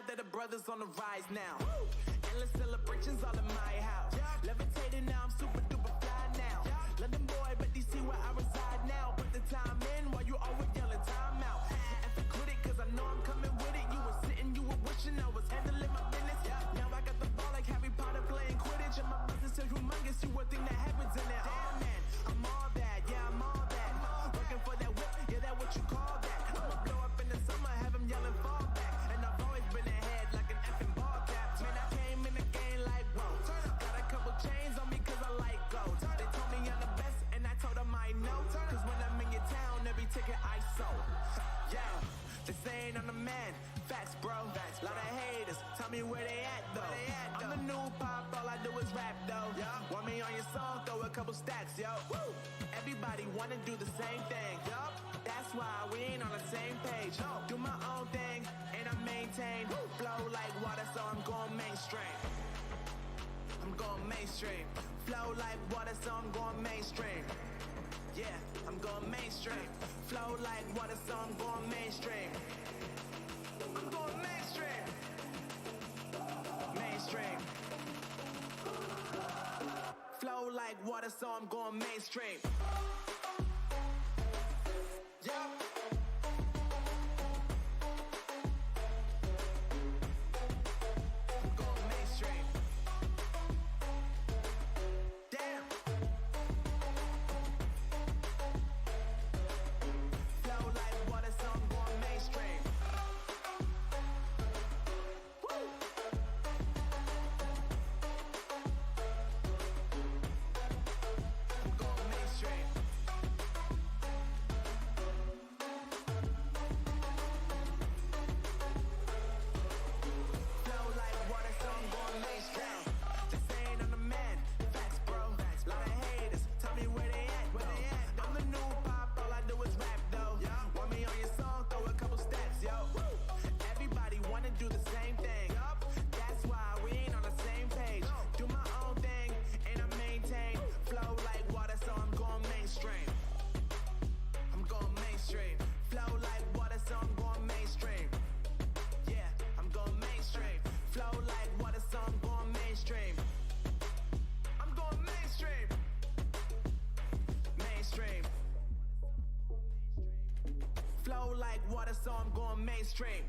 that the brothers on the rise now. Endless celebrations all in my house. Levitating now, I'm super duper fly now. London boy, but DC where I reside now. Put the time in while you always yelling time out. And quit it, cause I know I'm coming with it. You were sitting, you were wishing I was handling my business. Now I got the ball like Harry Potter playing Quidditch. And my business is humongous, you would think that happens in it. Damn man, I'm all that, yeah, I'm all that. Working for that whip, yeah, that what you call that. I'ma blow up in the summer, have him yelling fall back. And I've always been ahead like an effing ball cap. Man, I came in the game like, whoa. Got a couple chains on me cause I like gold. They told me I'm the best and I told them I know. Cause when I'm in your town, every ticket I sold. Yeah, they saying I'm the man. Facts, bro. Lot of haters, tell me where they at though. I'm the new pop, all I do is rap though. Want me on your song, throw a couple stacks, yo. Woo! Everybody wanna do the same thing, yup. That's why we ain't on the same page. Do my own thing, and I maintain. Flow like water, so I'm going mainstream. I'm going mainstream. Flow like water, so I'm going mainstream. Yeah, I'm going mainstream. Flow like water, so I'm going mainstream. I'm going mainstream. Mainstream. Flow like water, so I'm going mainstream. Yeah. I'm going mainstream. Damn. Flow like water, so I'm going mainstream. So I'm going mainstream.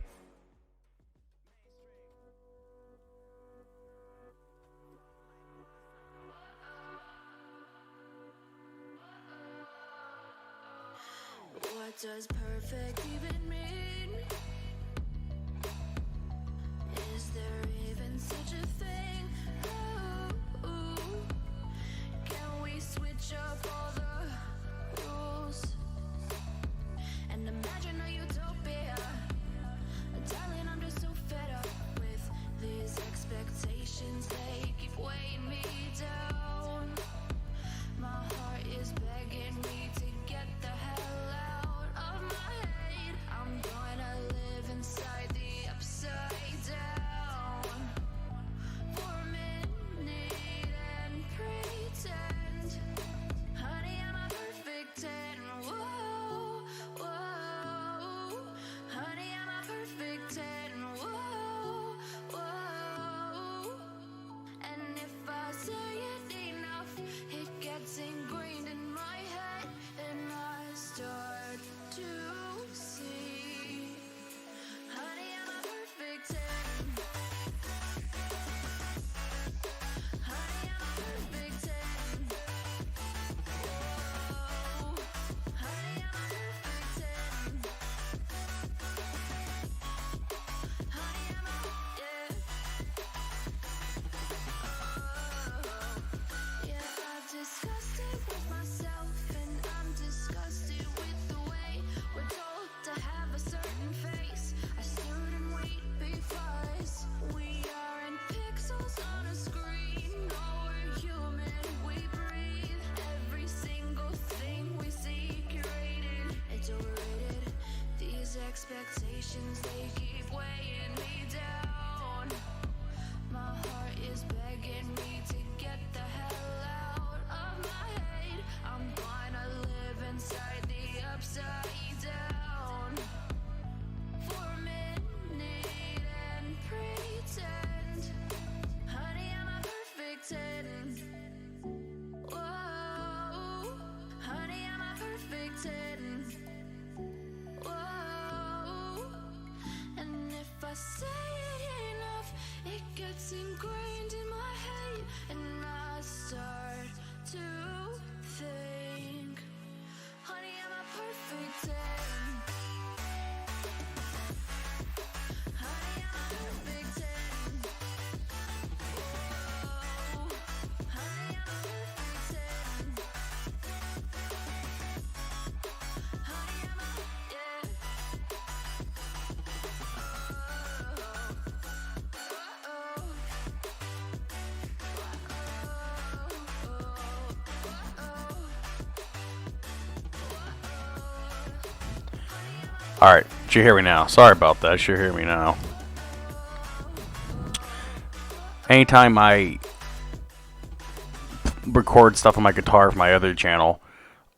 What does perfect even mean? Is there even such a thing? Ooh, can we switch up all the rules and imagine a utopia? Darling, I'm just so fed up with these expectations. They keep weighing me down. My heart is begging me to get the hell out of my head. I'm gonna live inside the upside down for a minute and pretend, honey, I'm a perfect 10. Whoa, whoa, honey, I'm a perfect 10. Whoa, whoa, and if I say it enough, it gets ingrained in my head, and I start to see, honey, I'm a perfect 10. Honey, I'm a perfect 10. Whoa, honey, I'm a perfect 10. Honey, I'm a, yeah. Oh, yeah, I've discussed it with myself, and I'm disgusted with the way we're told to have a certain face. I stood and wait because we aren't pixels on a screen. No, we're human, we breathe. Every single thing we see curated, it's overrated. These expectations, they keep weighing me down. My heart is begging me to get the hell out of my head. I'm gonna live inside the upside down for a minute and say it enough, it gets ingrained in my head, and I start to think, honey, I'm a perfect 10. Honey, I'm a perfect 10. Whoa. Honey, I'm a perfect 10. Honey, I'm a, yeah. Alright, you hear me now. Sorry about that. You hear me now. Anytime I record stuff on my guitar from my other channel,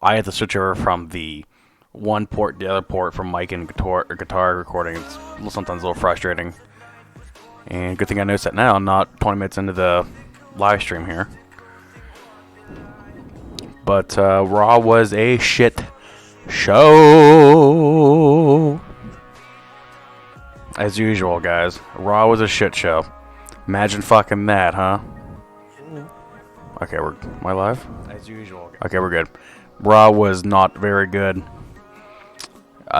I have to switch over from the one port to the other port for mic and guitar recording. It's sometimes a little frustrating. And good thing I noticed that now, not 20 minutes into the live stream here. But Raw was a shit show. As usual, guys. Raw was a shit show. Imagine fucking that, huh? Okay, am I live? As usual. Okay, we're good. Raw was not very good.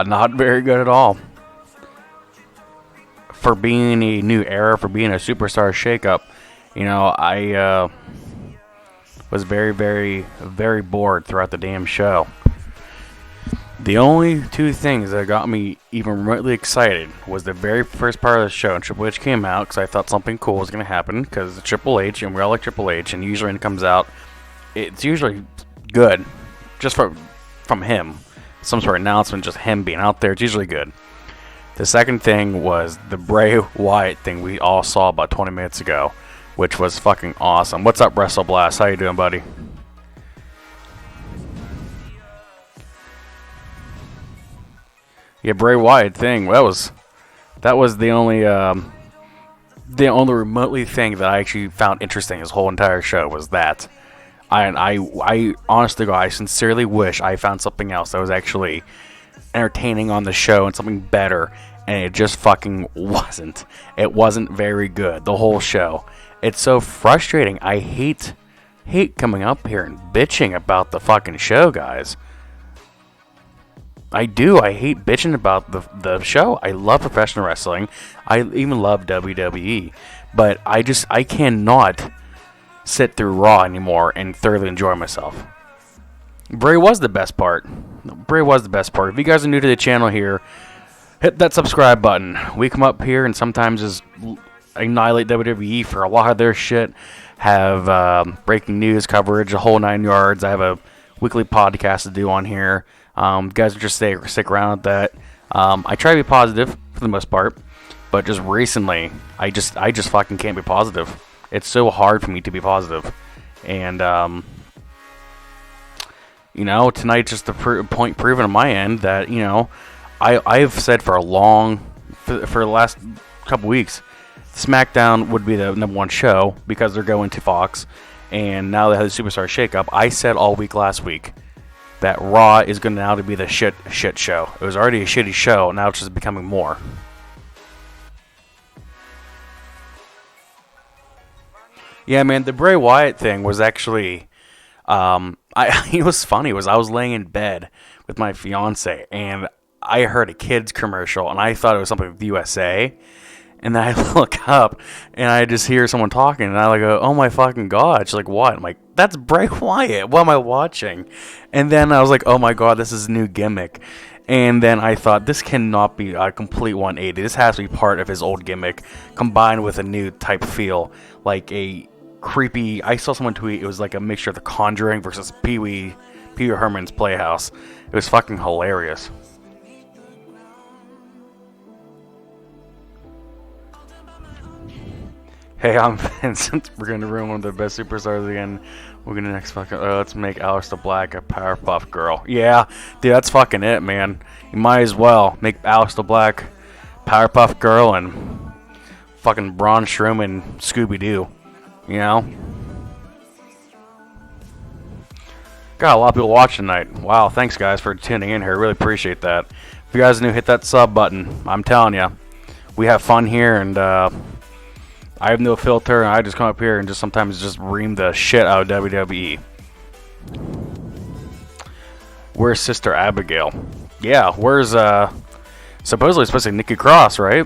Not very good at all. For being a new era, for being a superstar shakeup, you know, I was very, very, very bored throughout the damn show. The only two things that got me even remotely excited was the very first part of the show, and Triple H came out because I thought something cool was going to happen, because it's Triple H, and we all like Triple H, and usually when it comes out, it's usually good, just from him. Some sort of announcement, just him being out there, it's usually good. The second thing was the Bray Wyatt thing we all saw about 20 minutes ago, which was fucking awesome. What's up, WrestleBlast? How you doing, buddy? Yeah, Bray Wyatt thing. That was the only remotely thing that I actually found interesting. This whole entire show was that. I honestly, I sincerely wish I found something else that was actually entertaining on the show and something better, and it just fucking wasn't. It wasn't very good. The whole show. It's so frustrating. I hate coming up here and bitching about the fucking show, guys. I do. I hate bitching about the show. I love professional wrestling. I even love WWE. But I cannot sit through Raw anymore and thoroughly enjoy myself. Bray was the best part. Bray was the best part. If you guys are new to the channel here, hit that subscribe button. We come up here and sometimes just annihilate WWE for a lot of their shit. Have breaking news coverage, a whole 9 yards. I have a weekly podcast to do on here. Guys just stick around with that. I try to be positive for the most part, but just recently, I just fucking can't be positive. It's so hard for me to be positive, and you know, tonight's just the point proven on my end that, you know, I've said for the last couple weeks, SmackDown would be the #1 show because they're going to Fox, and now they have the Superstar shakeup. I said all week last week that Raw is going to now to be the shit show. It was already a shitty show, now it's just becoming more. Yeah, man, the Bray Wyatt thing was actually, it was funny. I was laying in bed with my fiance, and I heard a kids commercial, and I thought it was something with USA. And then I look up, and I just hear someone talking, and I go, "Oh my fucking god!" She's like, "What?" I'm like, "That's Bray Wyatt. What am I watching?" And then I was like, "Oh my god, this is a new gimmick." And then I thought, this cannot be a complete 180. This has to be part of his old gimmick, combined with a new type feel, like a creepy. I saw someone tweet it was like a mixture of The Conjuring versus Pee Wee Herman's Playhouse. It was fucking hilarious. Hey, I'm Vincent. We're going to ruin one of the best superstars again. We're going to next fucking... let's make Aleister Black a Powerpuff Girl. Yeah, dude, that's fucking it, man. You might as well make Aleister Black Powerpuff Girl and fucking Braun Strowman Scooby-Doo. You know? Got a lot of people watching tonight. Wow, thanks, guys, for tuning in here. Really appreciate that. If you guys are new, hit that sub button. I'm telling you. we have fun here, and I have no filter, and I just come up here and just sometimes just ream the shit out of WWE. Where's Sister Abigail? Yeah, where's supposedly supposed to be Nikki Cross, right?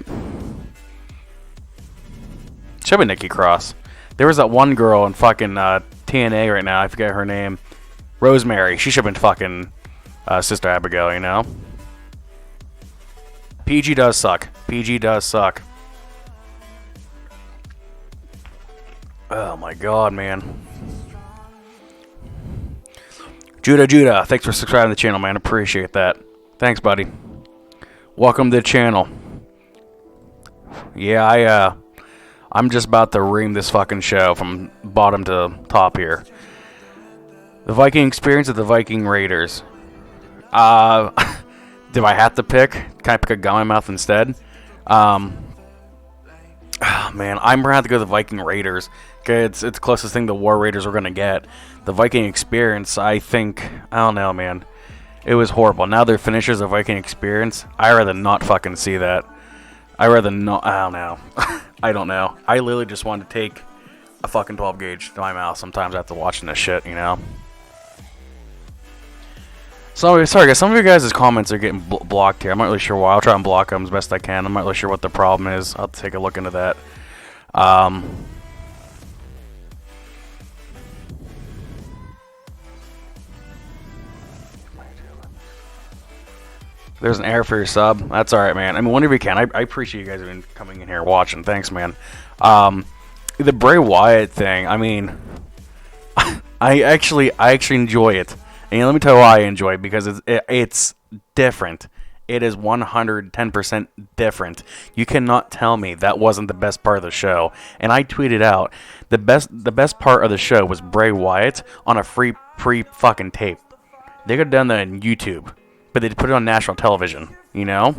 Should be Nikki Cross. There was that one girl in fucking TNA right now. I forget her name. Rosemary. She should have been fucking Sister Abigail, you know? PG does suck. PG does suck. Oh my god, man. Judah, thanks for subscribing to the channel, man. Appreciate that. Thanks, buddy. Welcome to the channel. Yeah, I'm just about to ream this fucking show from bottom to top here. The Viking Experience of the Viking Raiders. Do I have to pick? Can I pick a gum in my mouth instead? Oh, man, I'm gonna have to go to the Viking Raiders. Okay, it's the closest thing the War Raiders we're gonna get. The Viking Experience, I don't know, man. It was horrible. Now they're finishers of Viking Experience. I'd rather not fucking see that. I'd rather not. I don't know. I don't know. I literally just want to take a fucking 12 gauge to my mouth sometimes after watching this shit, you know? Sorry guys, some of you guys' comments are getting blocked here. I'm not really sure why. I'll try and block them as best I can. I'm not really sure what the problem is. I'll take a look into that. There's an error for your sub. That's alright, man. I mean, whenever you can. I appreciate you guys have been coming in here and watching. Thanks, man. The Bray Wyatt thing, I mean, I actually enjoy it. And let me tell you why I enjoy it, because it's different. It is 110% different. You cannot tell me that wasn't the best part of the show. And I tweeted out, the best part of the show was Bray Wyatt on a free fucking tape. They could have done that on YouTube, but they put it on national television, you know?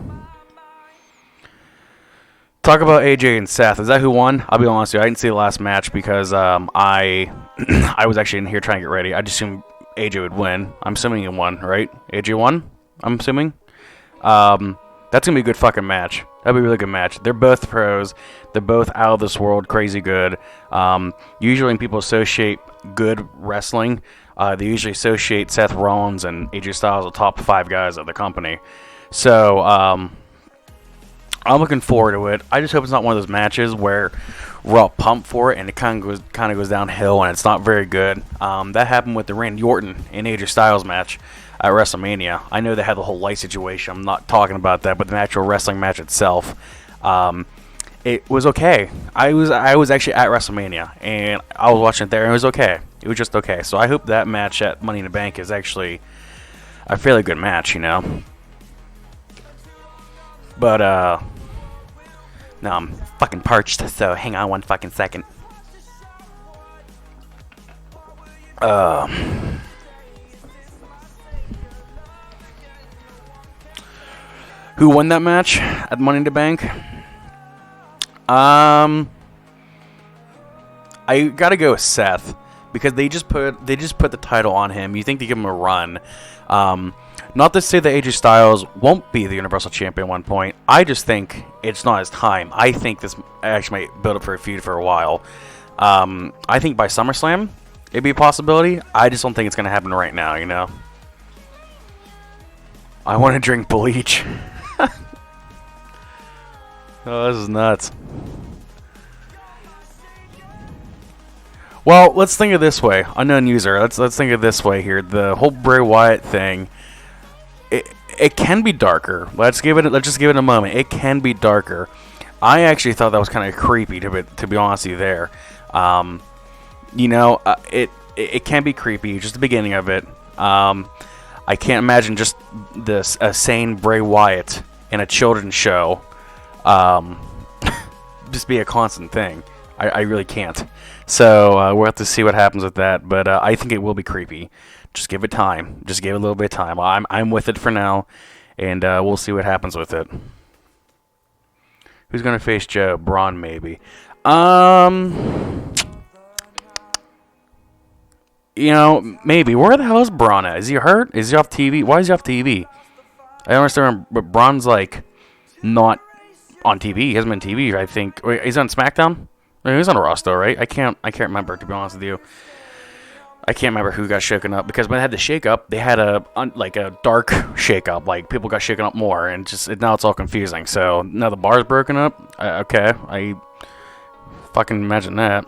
Talk about AJ and Seth. Is that who won? I'll be honest with you, I didn't see the last match because I was actually in here trying to get ready. I just assumed AJ would win. I'm assuming he won, right? AJ won? I'm assuming. That's gonna be a good fucking match. That'll be a really good match. They're both pros. They're both out of this world, crazy good. Usually when people associate good wrestling, they usually associate Seth Rollins and AJ Styles, the top 5 guys of the company. So I'm looking forward to it. I just hope it's not one of those matches where we're all pumped for it and it kind of goes downhill and it's not very good. That happened with the Randy Orton and AJ Styles match at WrestleMania. I know they had the whole light situation. I'm not talking about that, but the actual wrestling match itself, it was okay. I was actually at WrestleMania and I was watching it there and it was okay. It was just okay. So I hope that match at Money in the Bank is actually a fairly good match, you know. But no, I'm fucking parched, so hang on one fucking second. Who won that match at Money in the Bank? I gotta go with Seth because they just put the title on him. You think they give him a run? Not to say that AJ Styles won't be the Universal Champion at one point. I just think it's not his time. I think this actually might build up for a feud for a while. I think by SummerSlam, it'd be a possibility. I just don't think it's going to happen right now, you know? I want to drink bleach. Oh, this is nuts. Well, let's think of it this way. Unknown user, let's think of it this way here. The whole Bray Wyatt thing, it can be darker. Let's just give it a moment. It can be darker. I actually thought that was kind of creepy to be honest with you there. You know, it can be creepy, just the beginning of it. I can't imagine just a sane Bray Wyatt in a children's show just be a constant thing. I really can't. So we'll have to see what happens with that. But I think it will be creepy. Just give it time. Just give it a little bit of time. I'm with it for now, and we'll see what happens with it. Who's gonna face Joe? Braun, maybe. You know, maybe. Where the hell is Braun at? Is he hurt? Is he off TV? Why is he off TV? I don't understand. But Braun's like not on TV. He hasn't been on TV, I think. Wait, he's on SmackDown? He's on Raw still, right? I can't remember, to be honest with you. I can't remember who got shaken up, because when they had the shake up, they had a dark shake up. Like, people got shaken up more, and now it's all confusing. So now the bar's broken up. Okay, I fucking imagine that.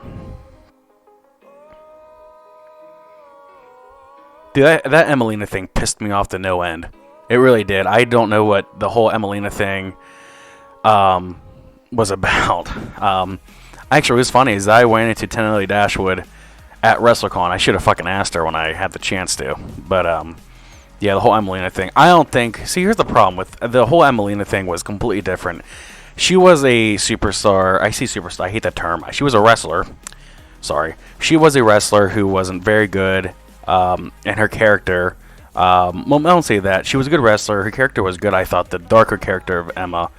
Dude, that Emelina thing pissed me off to no end. It really did. I don't know what the whole Emelina thing was about. Actually, what was funny is I went into Tenelly Dashwood at WrestleCon. I should have fucking asked her when I had the chance to. But, yeah, the whole Emelina thing. I don't think... See, here's the problem with... The whole Emelina thing was completely different. She was a superstar. I see superstar. I hate that term. She was a wrestler. Sorry. She was a wrestler who wasn't very good. And her character... well, I don't say that. She was a good wrestler. Her character was good. I thought the darker character of Emma...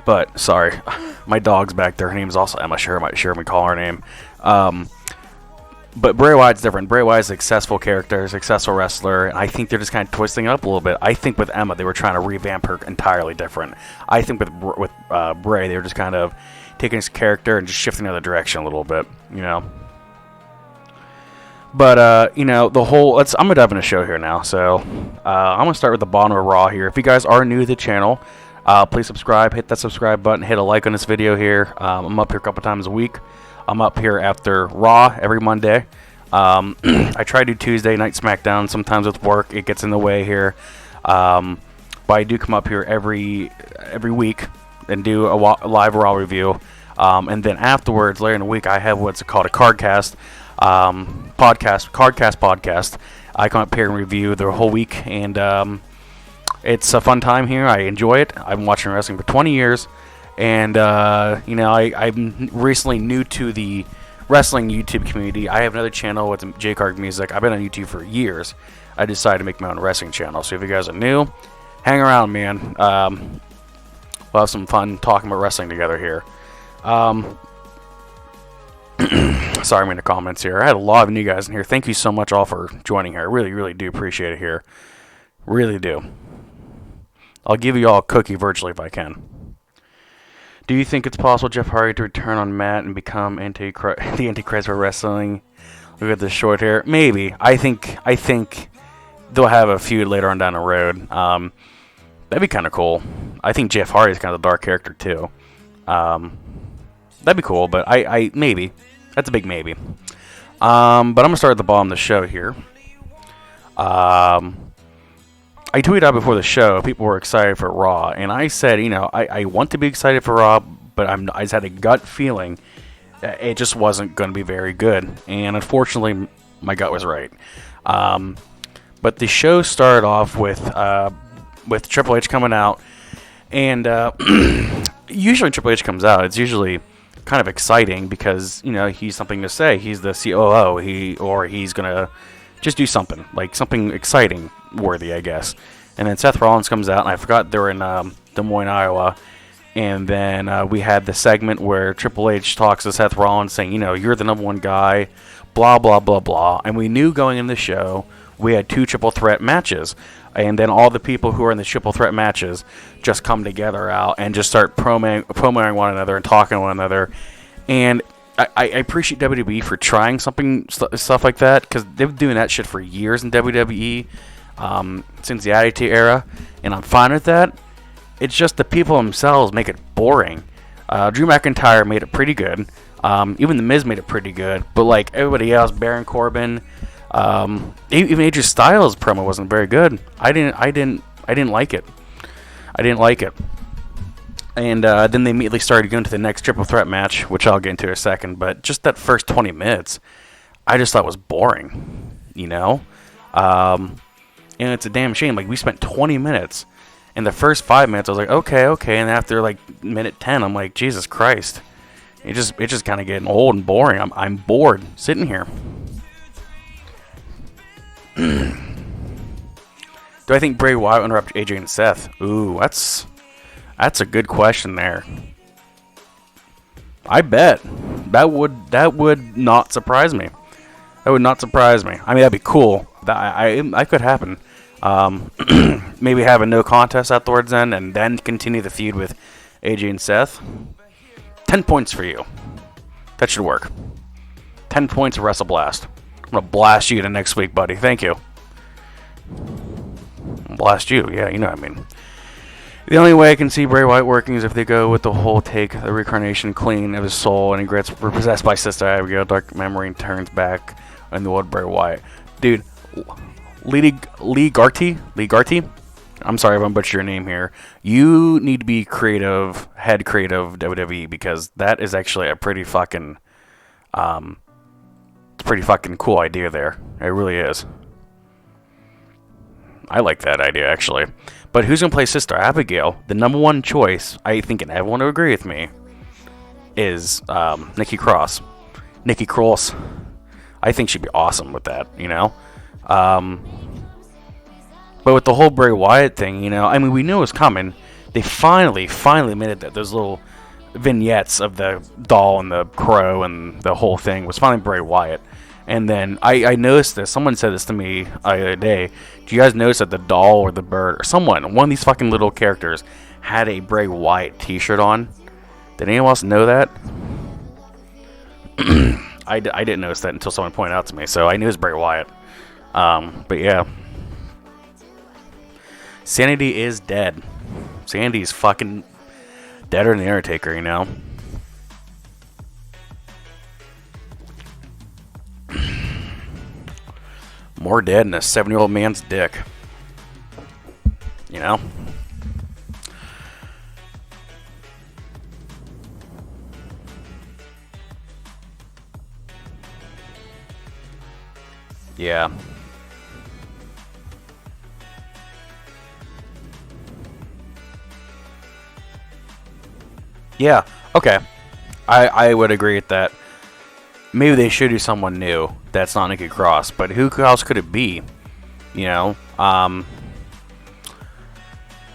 but, sorry, my dog's back there. Her name's also Emma. Sure, we call her name. But Bray Wyatt's different. Bray Wyatt's a successful character, successful wrestler, and I think they're just kind of twisting it up a little bit. I think with Emma, they were trying to revamp her entirely different. I think with Bray, they were just kind of taking his character and just shifting in the other direction a little bit, you know. But, you know, I'm going to dive into the show here now. So, I'm going to start with the bottom of Raw here. If you guys are new to the channel... please subscribe, hit that subscribe button, hit a like on this video here. I'm up here a couple times a week. I'm up here after Raw every Monday. I try to do Tuesday night SmackDown. Sometimes with work, it gets in the way here. But I do come up here every week and do a live Raw review. And then afterwards, later in the week, I have what's called a Cardcast podcast. I come up here and review the whole week, and it's a fun time here. I enjoy it. I've been watching wrestling for 20 years. And, you know, I'm recently new to the wrestling YouTube community. I have another channel with J-Card Music. I've been on YouTube for years. I decided to make my own wrestling channel. So if you guys are new, hang around, man. We'll have some fun talking about wrestling together here. Sorry, I'm in the comments here. I had a lot of new guys in here. Thank you so much all for joining here. I really, really do appreciate it here. Really do. I'll give you all a cookie virtually if I can. Do you think it's possible Jeff Hardy to return on Matt and become the Antichrist for wrestling? Look at this short hair. Maybe. I think they'll have a feud later on down the road. That'd be kind of cool. I think Jeff Hardy's kind of a dark character too. That'd be cool, but I maybe. That's a big maybe. But I'm gonna start at the bottom of the show here. I tweeted out before the show, people were excited for Raw, and I said, you know, I want to be excited for Raw, but I just had a gut feeling that it just wasn't going to be very good, and unfortunately, my gut was right. But the show started off with Triple H coming out, and usually when Triple H comes out, it's usually kind of exciting because, you know, he's something to say. He's the COO, he's going to just do something, like something exciting worthy, I guess. And then Seth Rollins comes out, and I forgot they were in Des Moines, Iowa. And then we had the segment where Triple H talks to Seth Rollins saying, you know, you're the #1 guy, blah, blah, blah, blah. And we knew going in the show we had 2 triple threat matches. And then all the people who are in the triple threat matches just come together out and just start promoting one another and talking to one another. And I appreciate WWE for trying stuff like that, because they've been doing that shit for years in WWE, since the Attitude Era, and I'm fine with that. It's just the people themselves make it boring. Drew McIntyre made it pretty good. Even The Miz made it pretty good, but like everybody else, Baron Corbin, even AJ Styles' promo wasn't very good. I didn't like it. And then they immediately started going to the next triple threat match, which I'll get into in a second. But just that first 20 minutes, I just thought was boring, you know? And it's a damn shame. Like, we spent 20 minutes. In the first 5 minutes, I was like, okay. And after, like, minute 10, I'm like, Jesus Christ. It's just kind of getting old and boring. I'm bored sitting here. Do I think Bray Wyatt will interrupt AJ and Seth? Ooh, that's a good question there. I bet that would not surprise me. That would not surprise me. I mean, that'd be cool. That could happen. Maybe have a no contest afterwards and then continue the feud with AJ and Seth. 10 points for you. That should work. 10 points of Wrestle Blast. I'm going to blast you to next week, buddy. Thank you. Blast you. Yeah, you know what I mean. The only way I can see Bray Wyatt working is if they go with the whole take the reincarnation clean of his soul and he gets possessed by Sister Abigail, dark memory, and turns back on the old Bray Wyatt. Dude, Lee Garty? I'm sorry if I'm butchering your name here. You need to be head creative WWE, because that is actually a pretty fucking cool idea there. It really is. I like that idea, actually. But who's going to play Sister Abigail? The number one choice, I think, and everyone will agree with me, is Nikki Cross. Nikki Cross. I think she'd be awesome with that, you know? But with the whole Bray Wyatt thing, you know, I mean, we knew it was coming. They finally admitted that those little vignettes of the doll and the crow and the whole thing was finally Bray Wyatt. And then I noticed this. Someone said this to me the other day. Do you guys notice that the doll or the bird or one of these fucking little characters had a Bray Wyatt t-shirt on? Did anyone else know that? I didn't notice that until someone pointed out to me. So I knew it was Bray Wyatt. But yeah. Sanity is dead. Sanity's fucking deader than the Undertaker, you know? More dead than a 7-year-old man's dick. You know? Yeah. Yeah, okay. I would agree with that. Maybe they should do someone new that's not Nikki Cross, but who else could it be? You know?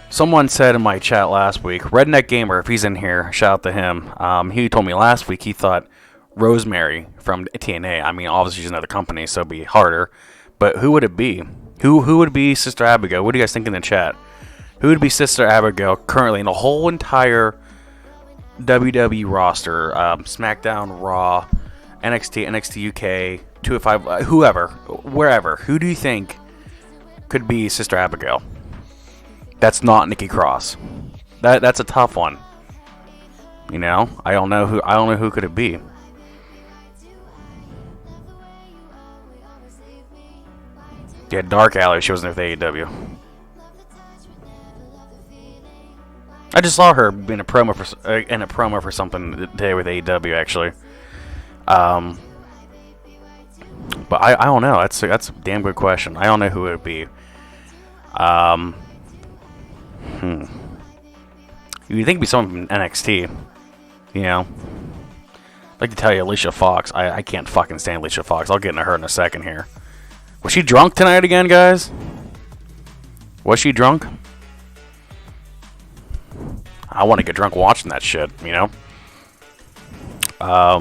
Someone said in my chat last week, Redneck Gamer, if he's in here, shout out to him. He told me last week he thought Rosemary from TNA. I mean, obviously she's another company, so it'd be harder. But who would it be? Who would be Sister Abigail? What do you guys think in the chat? Who would be Sister Abigail currently in the whole entire WWE roster? SmackDown, Raw, NXT, NXT UK, 205, whoever, wherever. Who do you think could be Sister Abigail? That's not Nikki Cross. That's a tough one. You know, I don't know who could it be. Yeah, Dark Alley. She wasn't with AEW. I just saw her in a promo for something today with AEW, actually. But I don't know. That's a damn good question. I don't know who it would be. You'd think it'd be someone from NXT. You know? I'd like to tell you Alicia Fox. I can't fucking stand Alicia Fox. I'll get into her in a second here. Was she drunk tonight again, guys? Was she drunk? I want to get drunk watching that shit, you know? I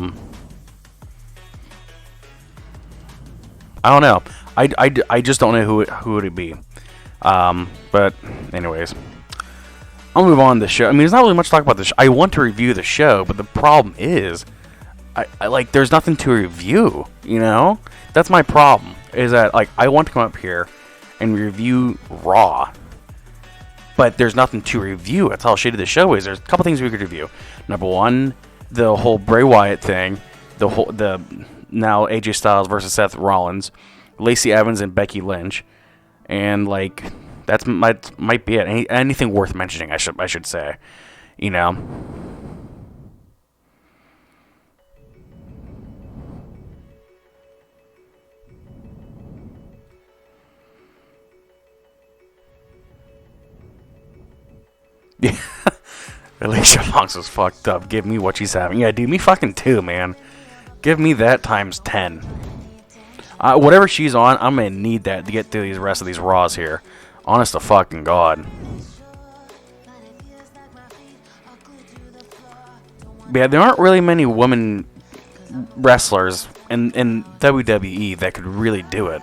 don't know. I just don't know who would it be. But anyways, I'll move on to the show. I mean, there's not really much to talk about this show. I want to review the show, but the problem is, I like, there's nothing to review, you know? That's my problem, is that, like, I want to come up here and review Raw, but there's nothing to review. That's how shitty the show is. There's a couple things we could review. Number one, the whole Bray Wyatt thing, the now AJ Styles versus Seth Rollins, Lacey Evans and Becky Lynch, and like that might be it. Anything worth mentioning, I should say, you know. Yeah, Alicia Fox was fucked up. Give me what she's having. Yeah, dude, me fucking too, man. Give me that times 10. Whatever she's on, I'm gonna need that to get through the rest of these Raws here. Honest to fucking God. Yeah, there aren't really many women wrestlers in WWE that could really do it,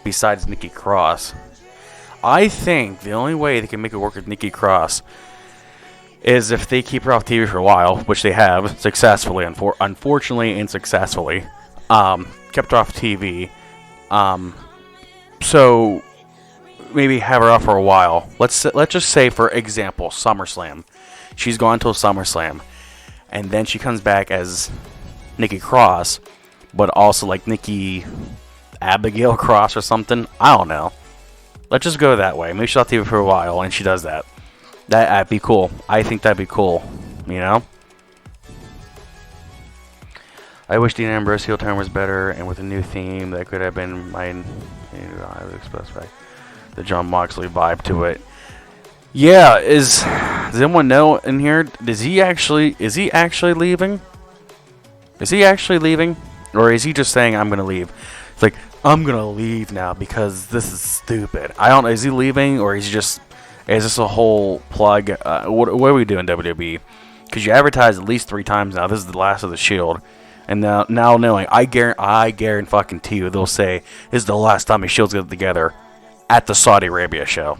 besides Nikki Cross. I think the only way they can make it work with Nikki Cross is if they keep her off TV for a while, which they have successfully, unfortunately and successfully, kept her off TV. So maybe have her off for a while. Let's just say, for example, SummerSlam. She's gone till SummerSlam, and then she comes back as Nikki Cross, but also like Nikki Abigail Cross or something. I don't know. Let's just go that way. Maybe she's off TV for a while, and she does that. That'd be cool. I think that'd be cool. You know? I wish Dean Ambrose heel turn was better, and with a new theme, that could have been my... I would express the John Moxley vibe to it. Yeah, does anyone know in here? Is he actually leaving? Is he actually leaving? Or is he just saying, I'm going to leave? It's like, I'm going to leave now because this is stupid. I don't know. Is he leaving, or is this a whole plug? What are we doing, WWE? Because you advertise at least 3 times now. This is the last of the Shield. And now knowing, I guarantee fucking to you, they'll say, this is the last time the Shield's get together at the Saudi Arabia show.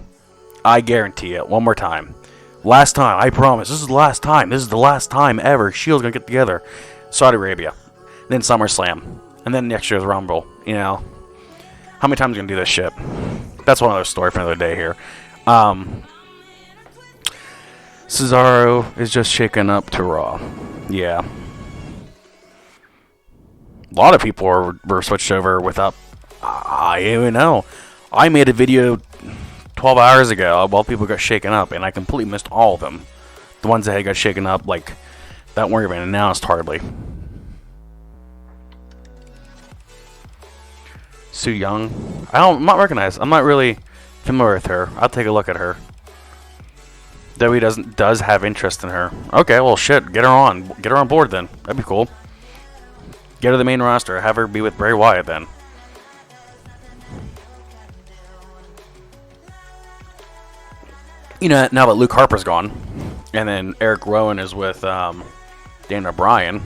I guarantee it. One more time. Last time. I promise. This is the last time. This is the last time ever Shield's going to get together. Saudi Arabia. Then SummerSlam. And then next year's Rumble. You know. How many times are you going to do this shit? That's one other story for another day here. Cesaro is just shaken up to Raw. Yeah. A lot of people were switched over without... I don't even know. I made a video 12 hours ago while people got shaken up, and I completely missed all of them. The ones that had got shaken up, like, that weren't even announced hardly. Su Yung. I'm not recognized. I'm not really familiar with her. I'll take a look at her. WWE does have interest in her. Okay, well, shit. Get her on. Get her on board then. That'd be cool. Get her to the main roster. Have her be with Bray Wyatt then. You know, now that Luke Harper's gone, and then Eric Rowan is with Daniel Bryan,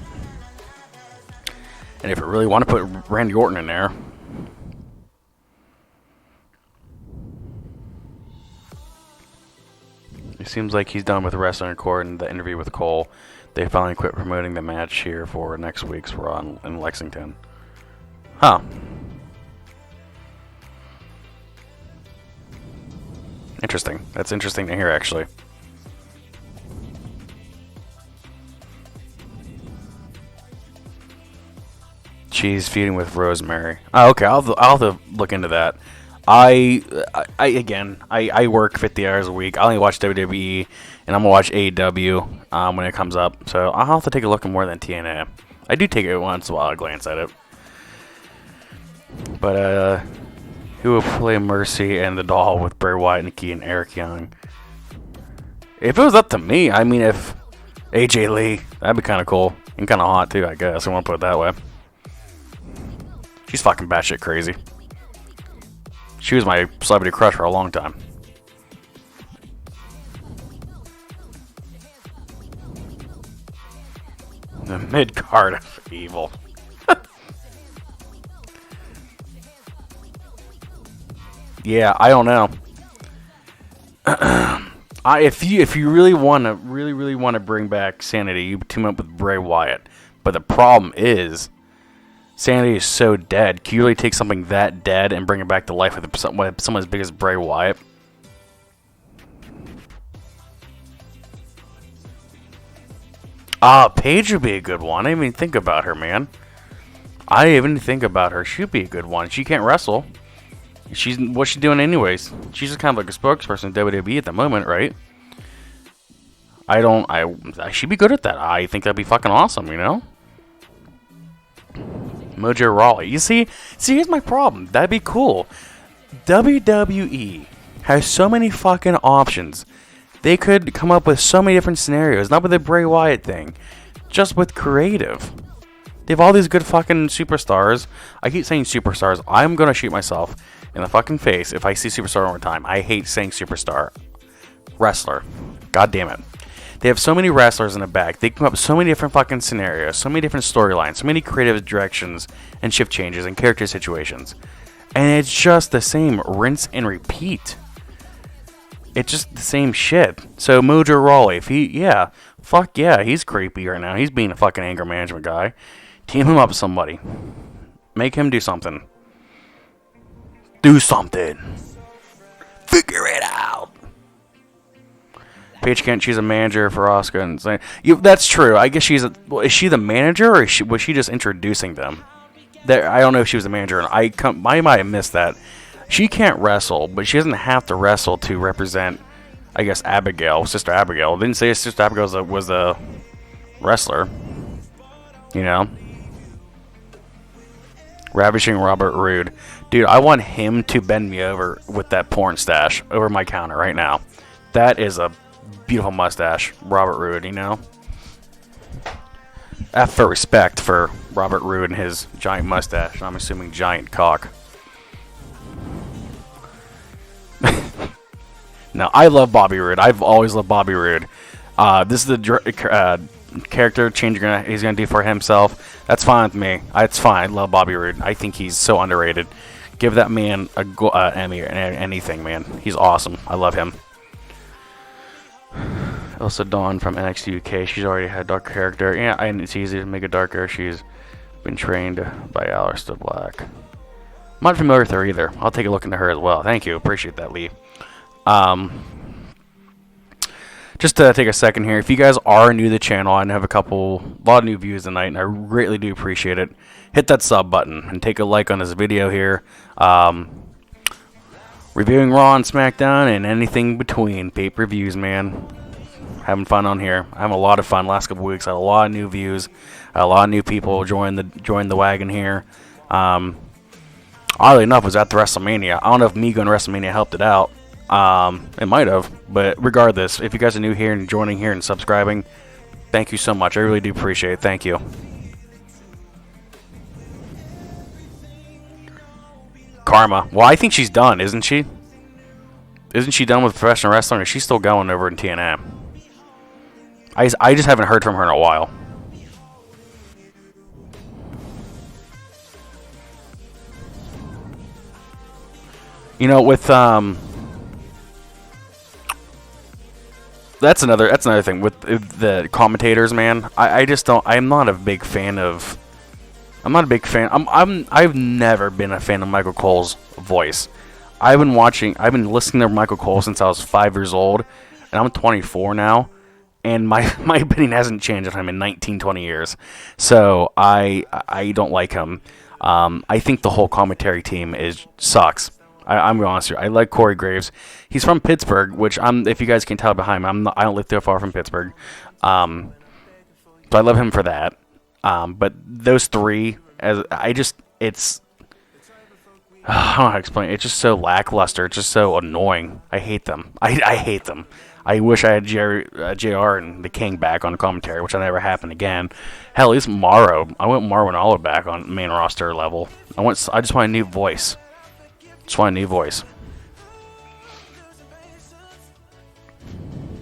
and if you really want to put Randy Orton in there, it seems like he's done with Wrestling Court and the interview with Cole. They finally quit promoting the match here for next week's Raw in Lexington. Huh. Interesting. That's interesting to hear, actually. She's feuding with Rosemary. Oh, okay. I'll have to look into that. I work 50 hours a week. I only watch WWE, and I'm gonna watch AEW when it comes up. So I'll have to take a look at more than TNA. I do take it once in a while. I glance at it. But who will play Mercy and the Doll with Bray Wyatt, Nikki, and Eric Young? If it was up to me, I mean, if AJ Lee, that'd be kind of cool and kind of hot too. I guess I want to put it that way. She's fucking batshit crazy. She was my celebrity crush for a long time. The mid-card of evil. Yeah, I don't know. If you really want to bring back Sanity, you team up with Bray Wyatt. But the problem is, Sanity is so dead. Can you really take something that dead and bring it back to life with someone as big as Bray Wyatt? Paige would be a good one. I didn't even think about her, man. I didn't even think about her. She'd be a good one. She can't wrestle. What's she doing anyways? She's just kind of like a spokesperson in WWE at the moment, right? She'd be good at that. I think that'd be fucking awesome, you know? Mojo Rawley. You see, here's my problem. That'd be cool. WWE has so many fucking options. They could come up with so many different scenarios. Not with the Bray Wyatt thing. Just with creative. They have all these good fucking superstars. I keep saying superstars. I'm going to shoot myself in the fucking face if I see superstar one more time. I hate saying superstar. Wrestler. God damn it. They have so many wrestlers in the back. They come up with so many different fucking scenarios, so many different storylines, so many creative directions and shift changes and character situations. And it's just the same rinse and repeat. It's just the same shit. So Mojo Rawley, if fuck yeah, he's creepy right now. He's being a fucking anger management guy. Team him up with somebody. Make him do something. Do something. Figure it out. Paige Kent, she's a manager for Asuka, and that's true. I guess is she the manager, or was she just introducing them? I don't know if she was the manager. I might have missed that. She can't wrestle, but she doesn't have to wrestle to represent, I guess, Sister Abigail. Didn't say Sister Abigail was a wrestler. You know? Ravishing Robert Roode. Dude, I want him to bend me over with that porn stash over my counter right now. That is a beautiful mustache, Robert Roode, you know? I have respect for Robert Roode and his giant mustache, and I'm assuming giant cock. No, I love Bobby Roode. I've always loved Bobby Roode. This is the character change he's going to do for himself. That's fine with me. It's fine. I love Bobby Roode. I think he's so underrated. Give that man an Emmy or anything, man. He's awesome. I love him. Elsa Dawn from NXT UK. She's already had a dark character. Yeah, and it's easy to make it darker. She's been trained by Aleister Black. I'm not familiar with her either. I'll take a look into her as well. Thank you. Appreciate that, Lee. Just to take a second here, if you guys are new to the channel, I have a lot of new views tonight, and I greatly do appreciate it. Hit that sub button and take a like on this video here. Reviewing Raw and SmackDown and anything between. Pay-per-views, man. Having fun on here. Having a lot of fun. Last couple weeks, I had a lot of new views. A lot of new people join the wagon here. Oddly enough, it was at the WrestleMania. I don't know if me going to WrestleMania helped it out. It might have, but regardless, if you guys are new here and joining here and subscribing, thank you so much. I really do appreciate it. Thank you. Karma. Well, I think she's done, isn't she? Isn't she done with professional wrestling, or is she still going over in TNA? I just haven't heard from her in a while. You know, with that's another thing with the commentators, man. I just don't. I'm not a big fan of. I'm not a big fan. I've never been a fan of Michael Cole's voice. I've been listening to Michael Cole since I was 5 years old, and I'm 24 now, and my opinion hasn't changed on him in 19, 20 years. So I don't like him. I think the whole commentary team sucks. I'm going to be honest with you. I like Corey Graves. He's from Pittsburgh, which if you guys can tell behind me, I don't live too far from Pittsburgh. So I love him for that. But those three, I don't know how to explain it. It's just so lackluster. It's just so annoying. I hate them. I hate them. I wish I had JR and the King back on commentary, which will never happen again. Hell, at least Morrow. I want Morrow and Oliver back on main roster level. I just want a new voice.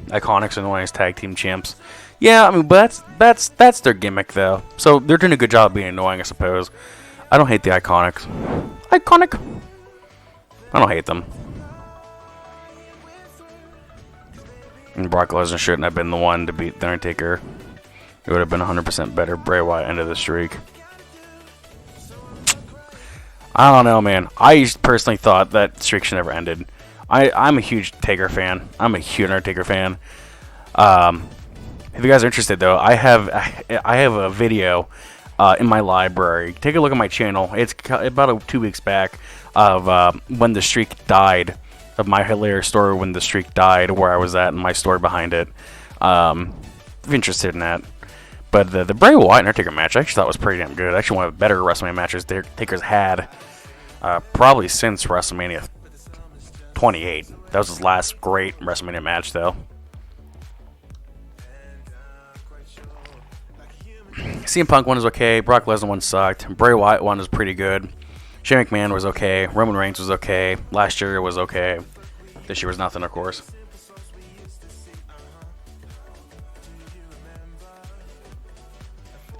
Iconics and Alliance Tag Team Champs. Yeah, I mean, but that's their gimmick, though. So they're doing a good job being annoying, I suppose. I don't hate the Iconics. Iconic. I don't hate them. And Brock Lesnar shouldn't have been the one to beat The Undertaker. It would have been 100% better. Bray Wyatt ended the streak. I don't know, man. I personally thought that streak should never ended. I'm a huge Taker fan. I'm a huge Undertaker fan. If you guys are interested, though, I have a video in my library. Take a look at my channel. It's about 2 weeks back of when the streak died, of my hilarious story when the streak died, where I was at, and my story behind it. If you're interested in that. But the Bray Wyatt and Undertaker match I actually thought was pretty damn good. Actually, one of the better WrestleMania matches Taker's had probably since WrestleMania 28. That was his last great WrestleMania match, though. CM Punk one was okay. Brock Lesnar one sucked. Bray Wyatt one was pretty good. Shane McMahon was okay. Roman Reigns was okay. Last year was okay. This year was nothing, of course.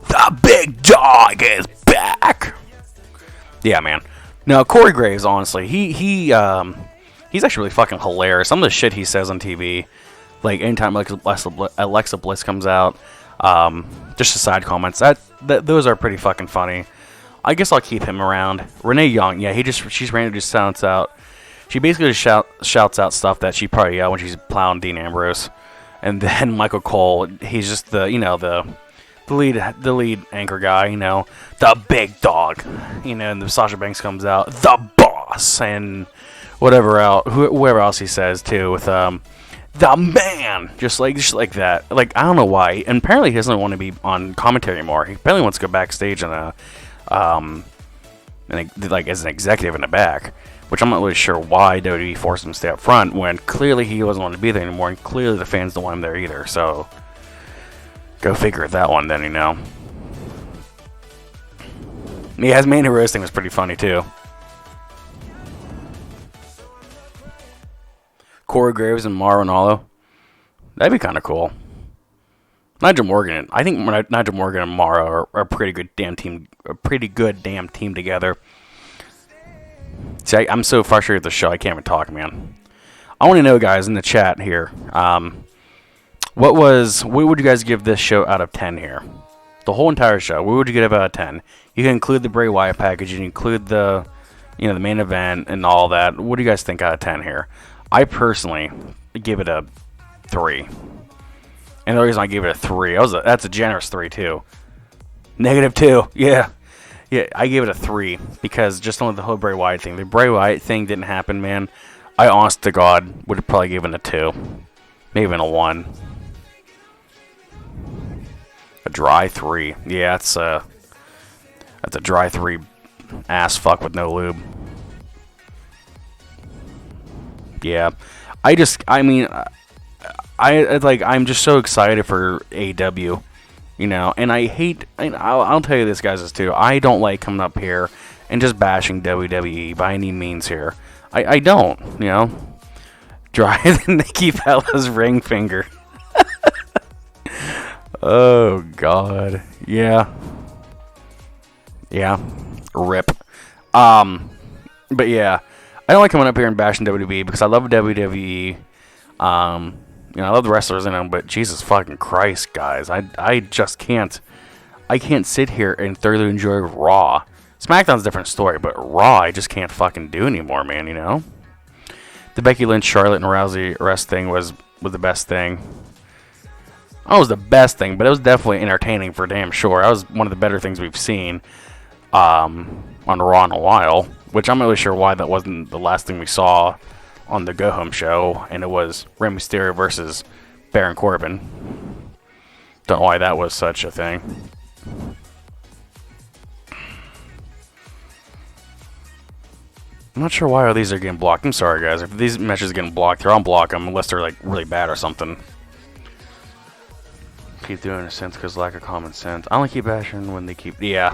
The big dog is back. Yeah, man. No, Corey Graves, honestly, he He's actually really fucking hilarious. Some of the shit he says on TV, like anytime Alexa Bliss comes out, just the side comments, those are pretty fucking funny. I guess I'll keep him around. Renee Young, yeah, she's randomly just shouts out. She basically just shouts out stuff that she probably when she's plowing Dean Ambrose. And then Michael Cole, he's just the lead anchor guy, the big dog, and the Sasha Banks comes out, the boss, and whoever else he says too, with the man, just like that. Like, I don't know why, and apparently he doesn't want to be on commentary anymore. He apparently wants to go backstage and as an executive in the back, which I'm not really sure why WWE forced him to stay up front when clearly he wasn't want to be there anymore, and clearly the fans don't want him there either. So go figure it that one then, Yeah, his Mandy Rose thing was pretty funny too. Corey Graves and Mauro Ranallo. That'd be kind of cool. Nigel Morgan. I think Nigel Morgan and Mauro are a pretty good damn team. A pretty good damn team together. See, I'm so frustrated with the show. I can't even talk, man. I want to know, guys, in the chat here. What would you guys give this show out of 10 here? The whole entire show. What would you give out of 10? You can include the Bray Wyatt package. You can include the main event and all that. What do you guys think out of 10 here? I personally give it a 3. And the reason I gave it a 3, that's a generous 3 too. -2, yeah. Yeah, I gave it a 3 because just on the whole Bray Wyatt thing. The Bray Wyatt thing didn't happen, man. I, honest to God, would have probably given it a 2. Maybe even a 1. A dry 3. Yeah, that's a dry 3 ass fuck with no lube. Yeah. I'm just so excited for AEW. And I hate, and I'll tell you this, guys, too. I don't like coming up here and just bashing WWE by any means here. I don't, Dry the Nikki Bella's ring finger. Oh, God. Yeah. Yeah. Rip. But yeah, I don't like coming up here and bashing WWE because I love WWE. I love the wrestlers in them, but Jesus fucking Christ, guys, I just can't. I can't sit here and thoroughly enjoy Raw. SmackDown's a different story, but Raw I just can't fucking do anymore, man. The Becky Lynch, Charlotte, and Rousey arrest thing was the best thing. Oh, it was the best thing, but it was definitely entertaining for damn sure. That was one of the better things we've seen on Raw in a while, which I'm not really sure why that wasn't the last thing we saw on the Go Home show, and it was Rey Mysterio versus Baron Corbin. Don't know why that was such a thing. I'm not sure why all these are getting blocked. I'm sorry, guys. If these matches are getting blocked, I'll block them unless they're really bad or something. Keep doing it in a sense because lack of common sense. I only keep bashing when they keep. Yeah.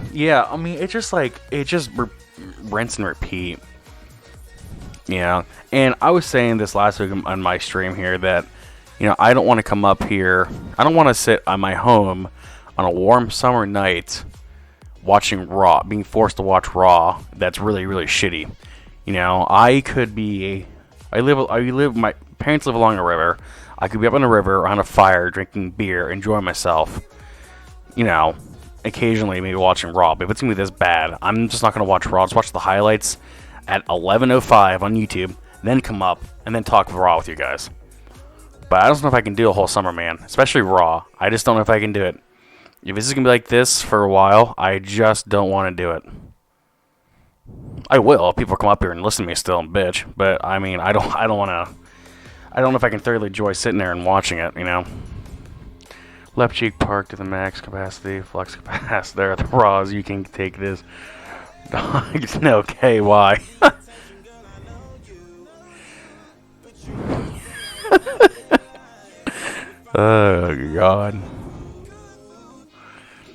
I mean, it's just rinse and repeat. And I was saying this last week on my stream here that, I don't want to come up here. I don't want to sit on my home on a warm summer night watching Raw, being forced to watch Raw. That's really, really shitty. My parents live along a river. I could be up on a river around a fire, drinking beer, enjoying myself. Occasionally maybe watching Raw. But if it's going to be this bad, I'm just not going to watch Raw. Just watch the highlights at 11:05 on YouTube, then come up and then talk Raw with you guys. But I don't know if I can do a whole summer, man. Especially Raw. I just don't know if I can do it. If this is going to be like this for a while, I just don't want to do it. I will. People come up here and listen to me still and bitch. But, I mean, I don't want to. I don't know if I can thoroughly enjoy sitting there and watching it, Left cheek parked to the max capacity, flex capacity. There are the Raws. You can take this. No KY. Oh, God.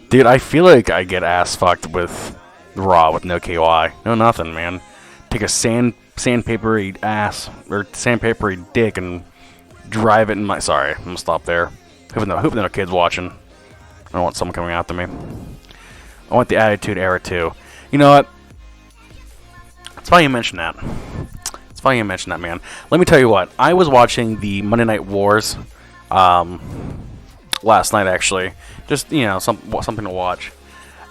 Dude, I feel like I get ass fucked with Raw with no KY. No nothing, man. Take a sandpapery ass, or sandpapery dick, and drive it in my... Sorry, I'm gonna stop there. Hoping no kids watching. I don't want someone coming after me. I want the Attitude Era too. You know what? It's funny you mention that. It's funny you mentioned that, man. Let me tell you what. I was watching the Monday Night Wars last night, actually. Just, something to watch.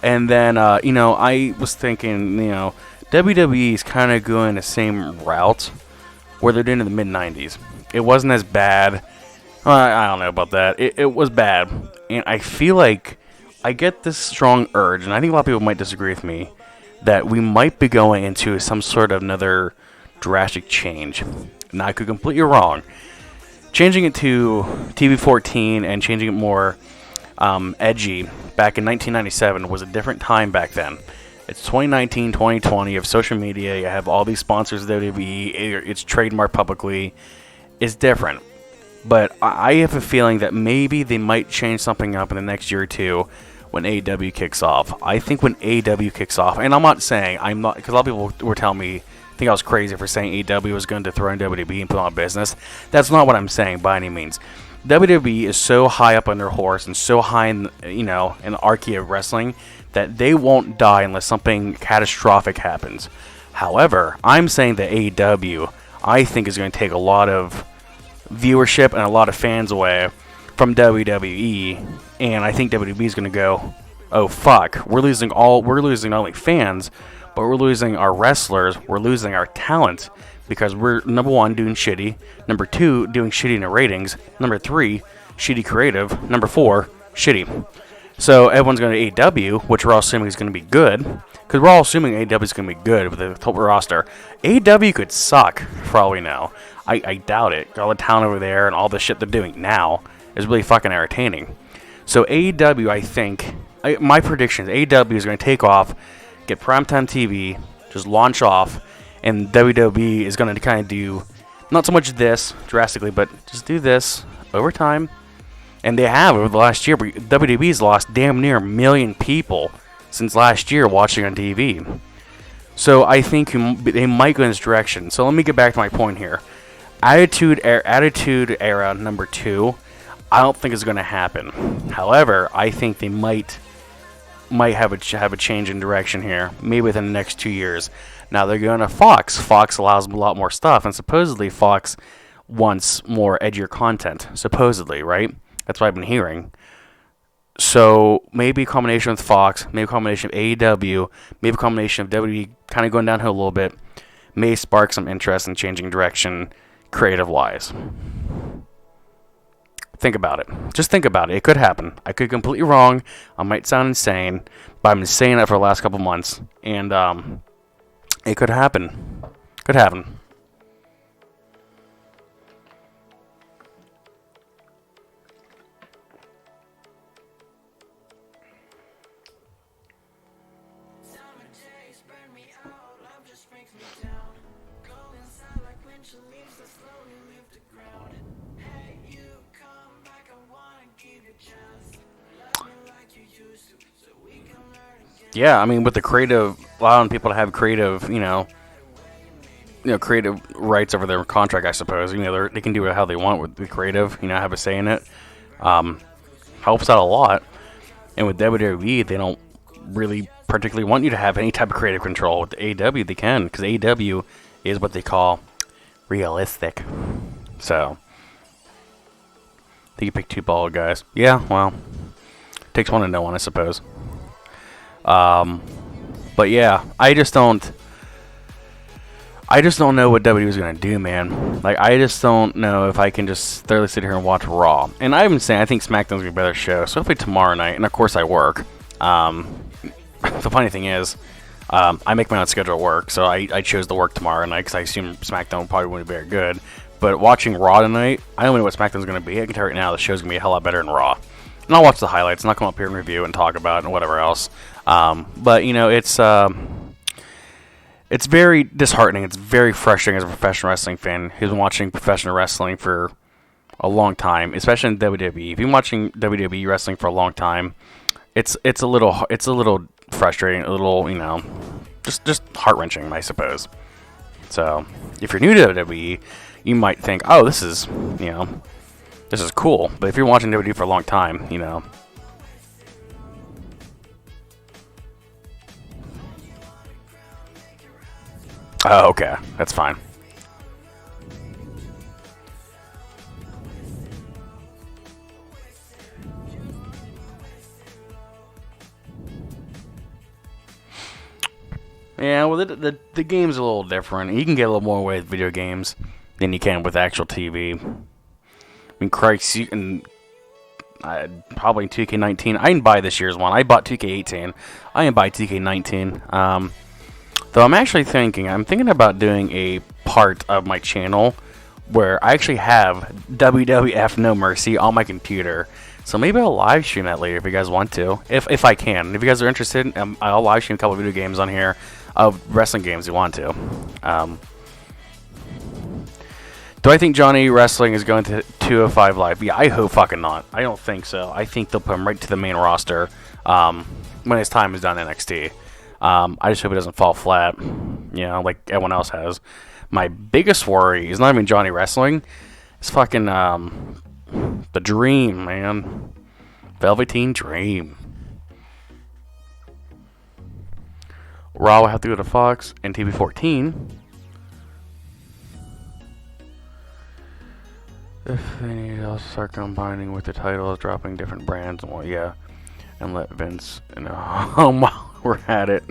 And then, I was thinking, WWE is kind of going the same route where they're doing in the mid-90s. It wasn't as bad. I don't know about that. It was bad. And I feel like I get this strong urge, and I think a lot of people might disagree with me, that we might be going into some sort of another drastic change. Now, I could be completely wrong. Changing it to TV14 and changing it more edgy back in 1997 was a different time back then. It's 2019, 2020. You have social media. You have all these sponsors of WWE. It's trademarked publicly. It's different. But I have a feeling that maybe they might change something up in the next year or two when AEW kicks off. I think when AEW kicks off, and I'm not saying, because a lot of people were telling me, I think I was crazy for saying AEW was going to dethrone WWE and put on business. That's not what I'm saying by any means. WWE is so high up on their horse and so high in, in the archy of wrestling that they won't die unless something catastrophic happens. However, I'm saying that AEW, I think, is going to take a lot of viewership and a lot of fans away from WWE, and I think WWE is going to go, oh fuck, we're losing not only fans, but we're losing our wrestlers, we're losing our talent, because we're, number one, doing shitty, number two, doing shitty in the ratings, number three, shitty creative, number four, shitty. So everyone's going to AEW, which we're all assuming is going to be good, because we're all assuming AEW is going to be good with the total roster. AEW could suck, for all we know. I doubt it. All the talent over there and all the shit they're doing now is really fucking entertaining. So AEW, I think, my prediction is AEW is going to take off, get primetime TV, just launch off, and WWE is going to kind of do, not so much this drastically, but just do this over time. And they have over the last year. WWE's lost damn near 1 million people since last year watching on TV. So I think they might go in this direction. So let me get back to my point here. Attitude Era number 2, I don't think is going to happen. However, I think they might have a change in direction here, maybe within the next 2 years. Now they're going to Fox. Fox allows them a lot more stuff, and supposedly Fox wants more edgier content. Supposedly, right? That's what I've been hearing. So maybe a combination with Fox, maybe a combination of AEW, maybe a combination of WWE kind of going downhill a little bit, may spark some interest in changing direction creative-wise. Think about it. Just think about it. It could happen. I could be completely wrong. I might sound insane, but I've been saying that for the last couple months, and it could happen. Could happen. Yeah, I mean, with the creative, allowing people to have creative, creative rights over their contract, I suppose. They can do it how they want with the creative, have a say in it. Helps out a lot. And with WWE, they don't really particularly want you to have any type of creative control. With AEW, they can, because AEW is what they call realistic. So, I think you pick 2 bald guys. Yeah, well, takes one to know one, I suppose. But yeah, I just don't know what WWE is going to do, man. Like, I just don't know if I can just thoroughly sit here and watch Raw. And I've been saying I think SmackDown's going to be a better show, so hopefully tomorrow night, and of course I work. The funny thing is, I make my own schedule at work, so I chose to work tomorrow night because I assume SmackDown probably wouldn't be very good. But watching Raw tonight, I don't know what SmackDown's going to be. I can tell you right now, the show's going to be a hell lot better than Raw. And I'll watch the highlights, and I'll come up here and review and talk about it and whatever else. But, it's very disheartening. It's very frustrating as a professional wrestling fan who's been watching professional wrestling for a long time, especially in WWE. If you've been watching WWE wrestling for a long time, it's a little frustrating, a little, just heart-wrenching, I suppose. So, if you're new to WWE, you might think, oh, this is cool. But if you're watching WWE for a long time, Oh, okay. That's fine. Yeah, well, the game's a little different. You can get a little more away with video games than you can with actual TV. I mean, Christ, you can... probably 2K19. I didn't buy this year's one. I bought 2K18. I didn't buy 2K19. Though I'm thinking about doing a part of my channel where I actually have WWF No Mercy on my computer. So maybe I'll live stream that later if you guys want to. If I can. If you guys are interested, I'll live stream a couple of video games on here of wrestling games you want to. Do I think Johnny Wrestling is going to 205 Live? Yeah, I hope fucking not. I don't think so. I think they'll put him right to the main roster when his time is done in NXT. I just hope it doesn't fall flat, like everyone else has. My biggest worry is not even Johnny Wrestling. It's fucking the Dream, man. Velveteen Dream. Raw will have to go to Fox and TV14. If they need to also start combining with the titles, dropping different brands, well, yeah. And let Vince, we're at it.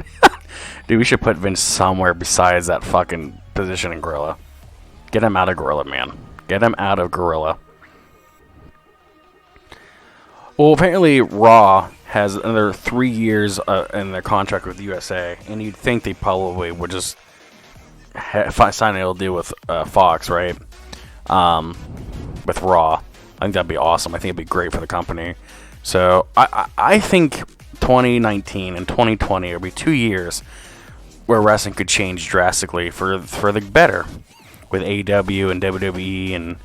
Dude, we should put Vince somewhere besides that fucking position in Gorilla. Get him out of Gorilla, man. Get him out of Gorilla. Well, apparently Raw has another 3 years in their contract with USA, and you'd think they probably would just sign a deal with Fox, right? With Raw. I think that'd be awesome. I think it'd be great for the company. So I think 2019 and 2020 will be 2 years where wrestling could change drastically for the better, with AEW and WWE, and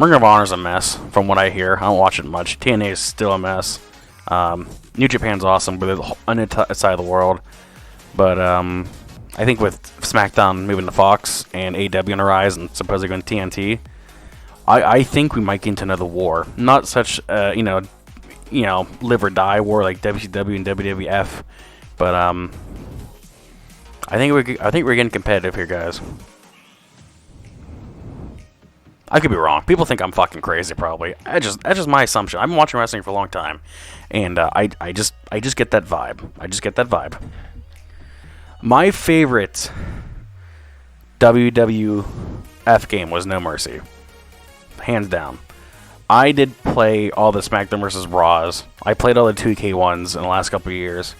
Ring of Honor's a mess from what I hear. I don't watch it much. TNA is still a mess. New Japan's awesome, but they're on the side of the world. But I think with SmackDown moving to Fox and AEW on the rise and supposedly going to TNT, I think we might get into another war. Not such live or die war like WCW and WWF, but I think we're getting competitive here, guys. I could be wrong. People think I'm fucking crazy, probably. That's just my assumption. I've been watching wrestling for a long time, and I just get that vibe. I just get that vibe. My favorite WWF game was No Mercy, hands down. I did play all the SmackDown vs. Raws. I played all the 2K ones in the last couple of years.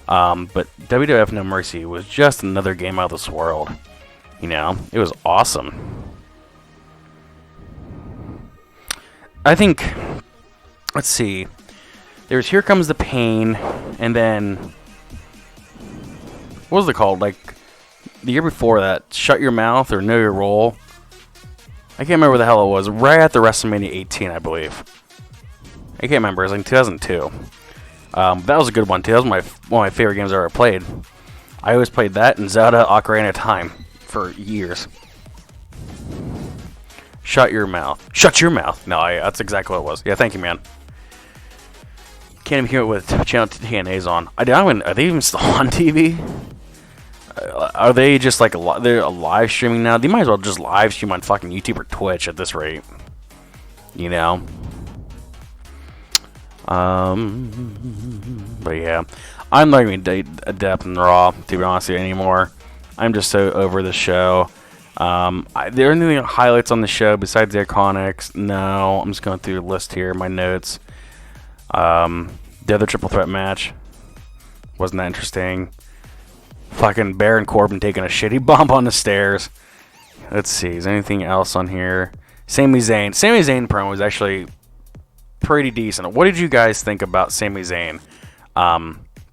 But WWF No Mercy was just another game out of this world. It was awesome. I think, let's see, there's Here Comes the Pain, and then, what was it called? Like, the year before that, Shut Your Mouth or Know Your Role. I can't remember what the hell it was. Right after WrestleMania 18, I believe. I can't remember. It was like 2002. That was a good one, too. That was one of my favorite games I ever played. I always played that and Zelda Ocarina of Time for years. Shut your mouth. Shut your mouth. No, that's exactly what it was. Yeah, thank you, man. Can't even hear it with channel TNA's on. Are they even still on TV? Are they just like they're live streaming now? They might as well just live stream on fucking YouTube or Twitch at this rate. But yeah, I'm not even adept in Raw, to be honest with you, anymore. I'm just so over the show. There any highlights on the show besides the Iconics? No, I'm just going through the list here, my notes. The other triple threat match wasn't that interesting. Fucking Baron Corbin taking a shitty bump on the stairs. Let's see, is there anything else on here? Sami Zayn promo was actually pretty decent. What did you guys think about Sami Zayn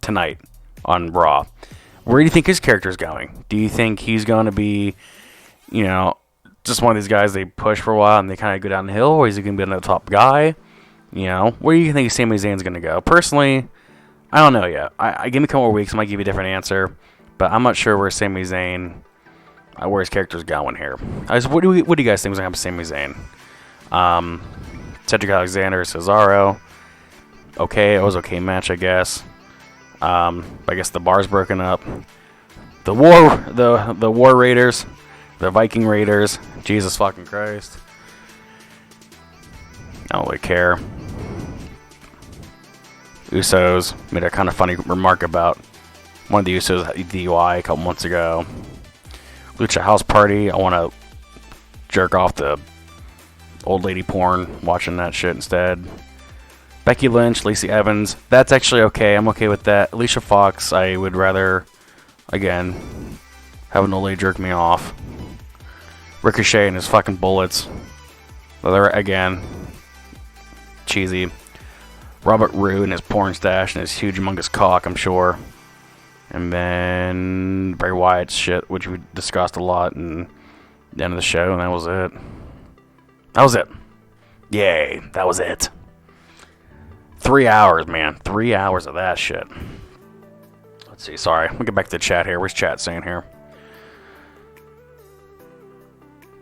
tonight on Raw? Where do you think his character's going? Do you think he's going to be, just one of these guys they push for a while and they kind of go down the hill, or is he going to be another top guy? Where do you think Sami Zayn's going to go? Personally, I don't know yet. I give me a couple more weeks, I might give you a different answer, but I'm not sure where Sami Zayn, where his character's going here. What do you guys think was going to happen to Sami Zayn? Cedric Alexander, Cesaro. Okay, it was an okay match, I guess. I guess the bar's broken up. The War Raiders, the Viking Raiders. Jesus fucking Christ. I don't really care. Usos made a kind of funny remark about One of the Usos had DUI a couple months ago. Lucha House Party. I want to jerk off the old lady porn, watching that shit instead. Becky Lynch, Lacey Evans. That's actually okay. I'm okay with that. Alicia Fox. I would rather, again, have an old lady jerk me off. Ricochet and his fucking bullets. Again, cheesy. Robert Roode and his porn stash and his huge humongous cock, I'm sure. And then Bray Wyatt's shit, which we discussed a lot in the end of the show, and that was it. That was it. Yay, that was it. 3 hours, man. 3 hours of that shit. Let's see, sorry. We'll get back to the chat here. Where's chat saying here?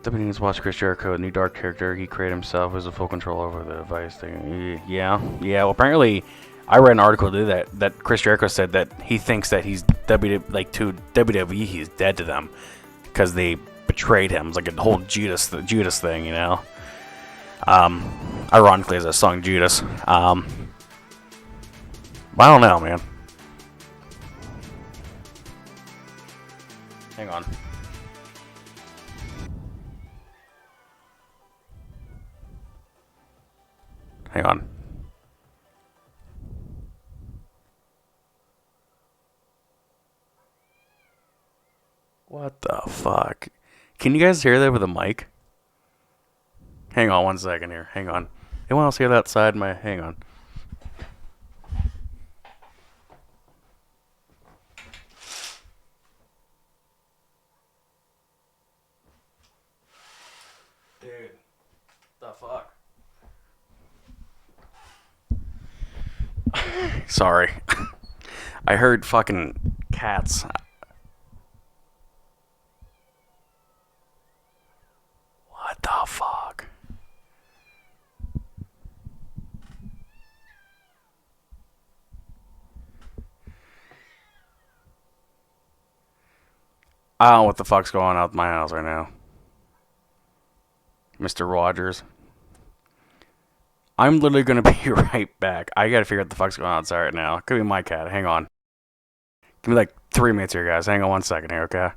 WWE needs to watch Chris Jericho, a new dark character he created himself, has a full control over the device thing. Yeah. Well, apparently, I read an article today that Chris Jericho said that he thinks that he's to WWE, he's dead to them because they betrayed him. It's like a whole Judas thing, you know. Ironically, as a song Judas. I don't know, man. Hang on. Hang on. What the fuck? Can you guys hear that with a mic? Hang on 1 second here. Hang on. Anyone else hear that side? Hang on. Dude. The fuck? Sorry. I heard fucking cats. What the fuck? I don't know what the fuck's going on with my house right now. Mr. Rogers. I'm literally gonna be right back. I gotta figure out what the fuck's going on outside right now. Could be my cat. Hang on. Give me like 3 minutes here, guys. Hang on 1 second here, okay?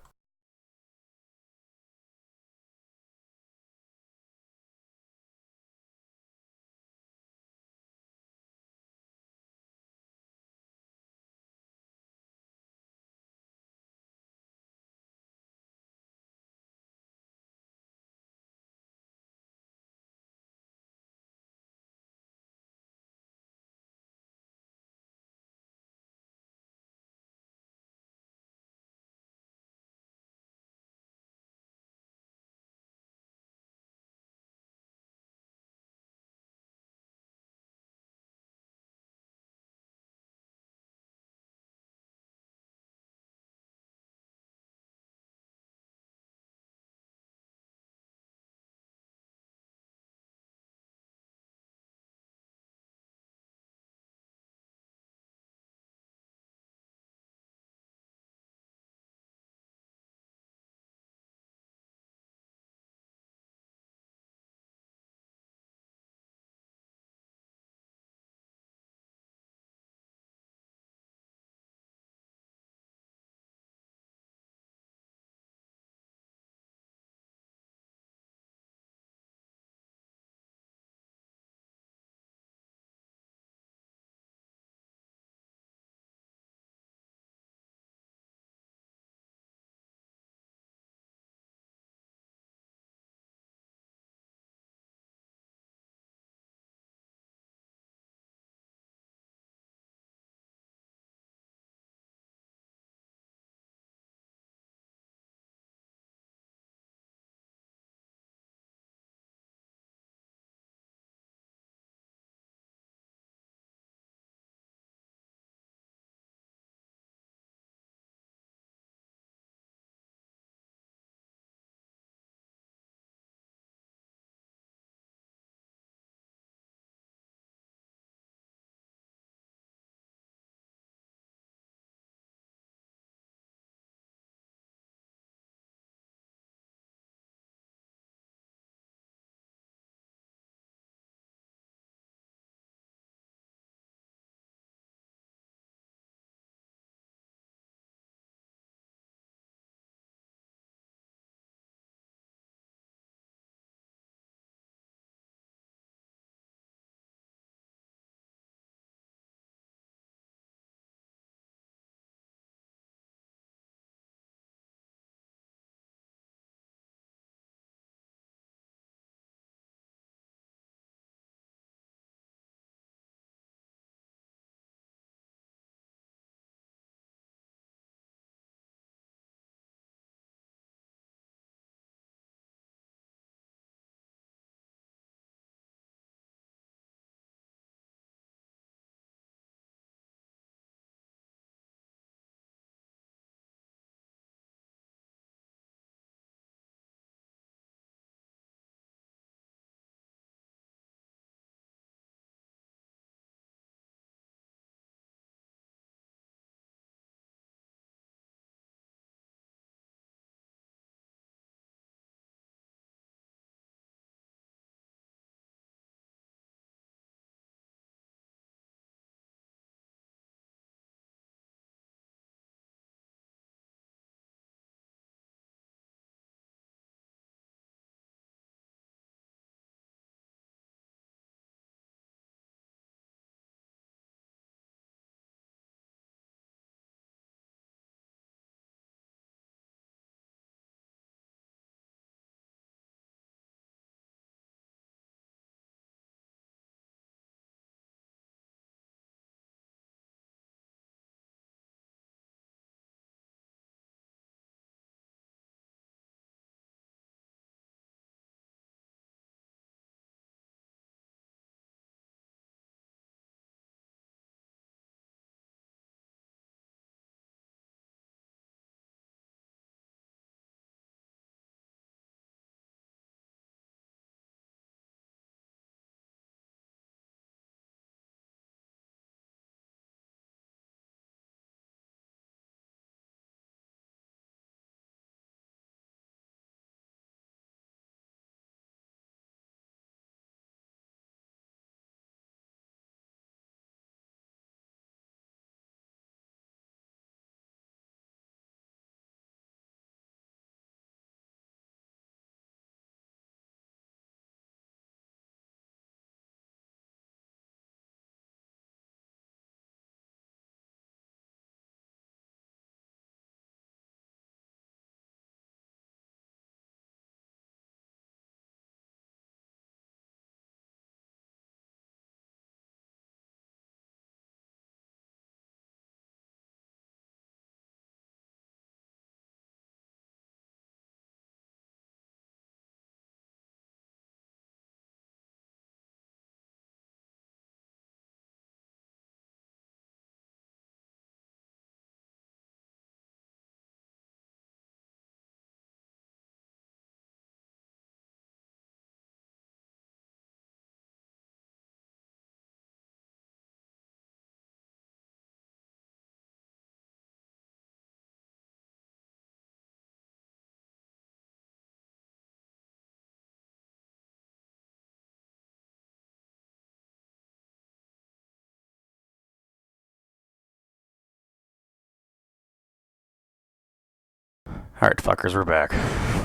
Alright, fuckers, we're back.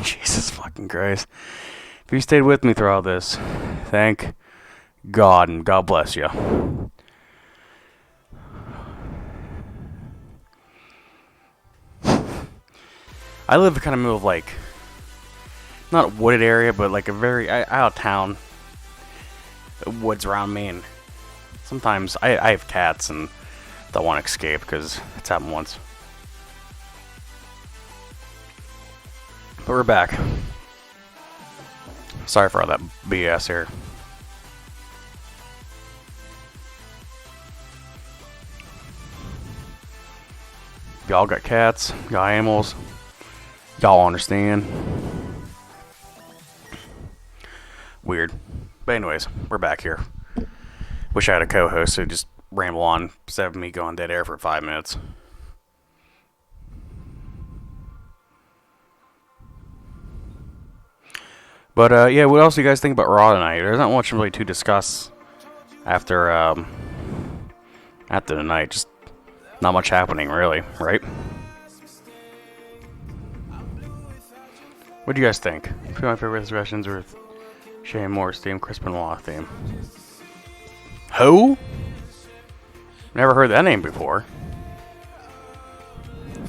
Jesus fucking Christ. If you stayed with me through all this, thank God, and God bless you. I live kind of middle of, like, not a wooded area, but like a very out of town. Woods around me, and sometimes I have cats and don't want to escape because it's happened once. But we're back. Sorry for all that BS here. Y'all got cats, got animals. Y'all understand. Weird. But anyways, we're back here. Wish I had a co-host who'd just ramble on instead of me going dead air for 5 minutes. But yeah, what else do you guys think about Raw tonight? There's not much really to discuss after tonight. Just not much happening, really, right? What do you guys think? A few of my favorite suggestions were Shane Moore's theme, Chris Benoit theme. Who? Never heard that name before.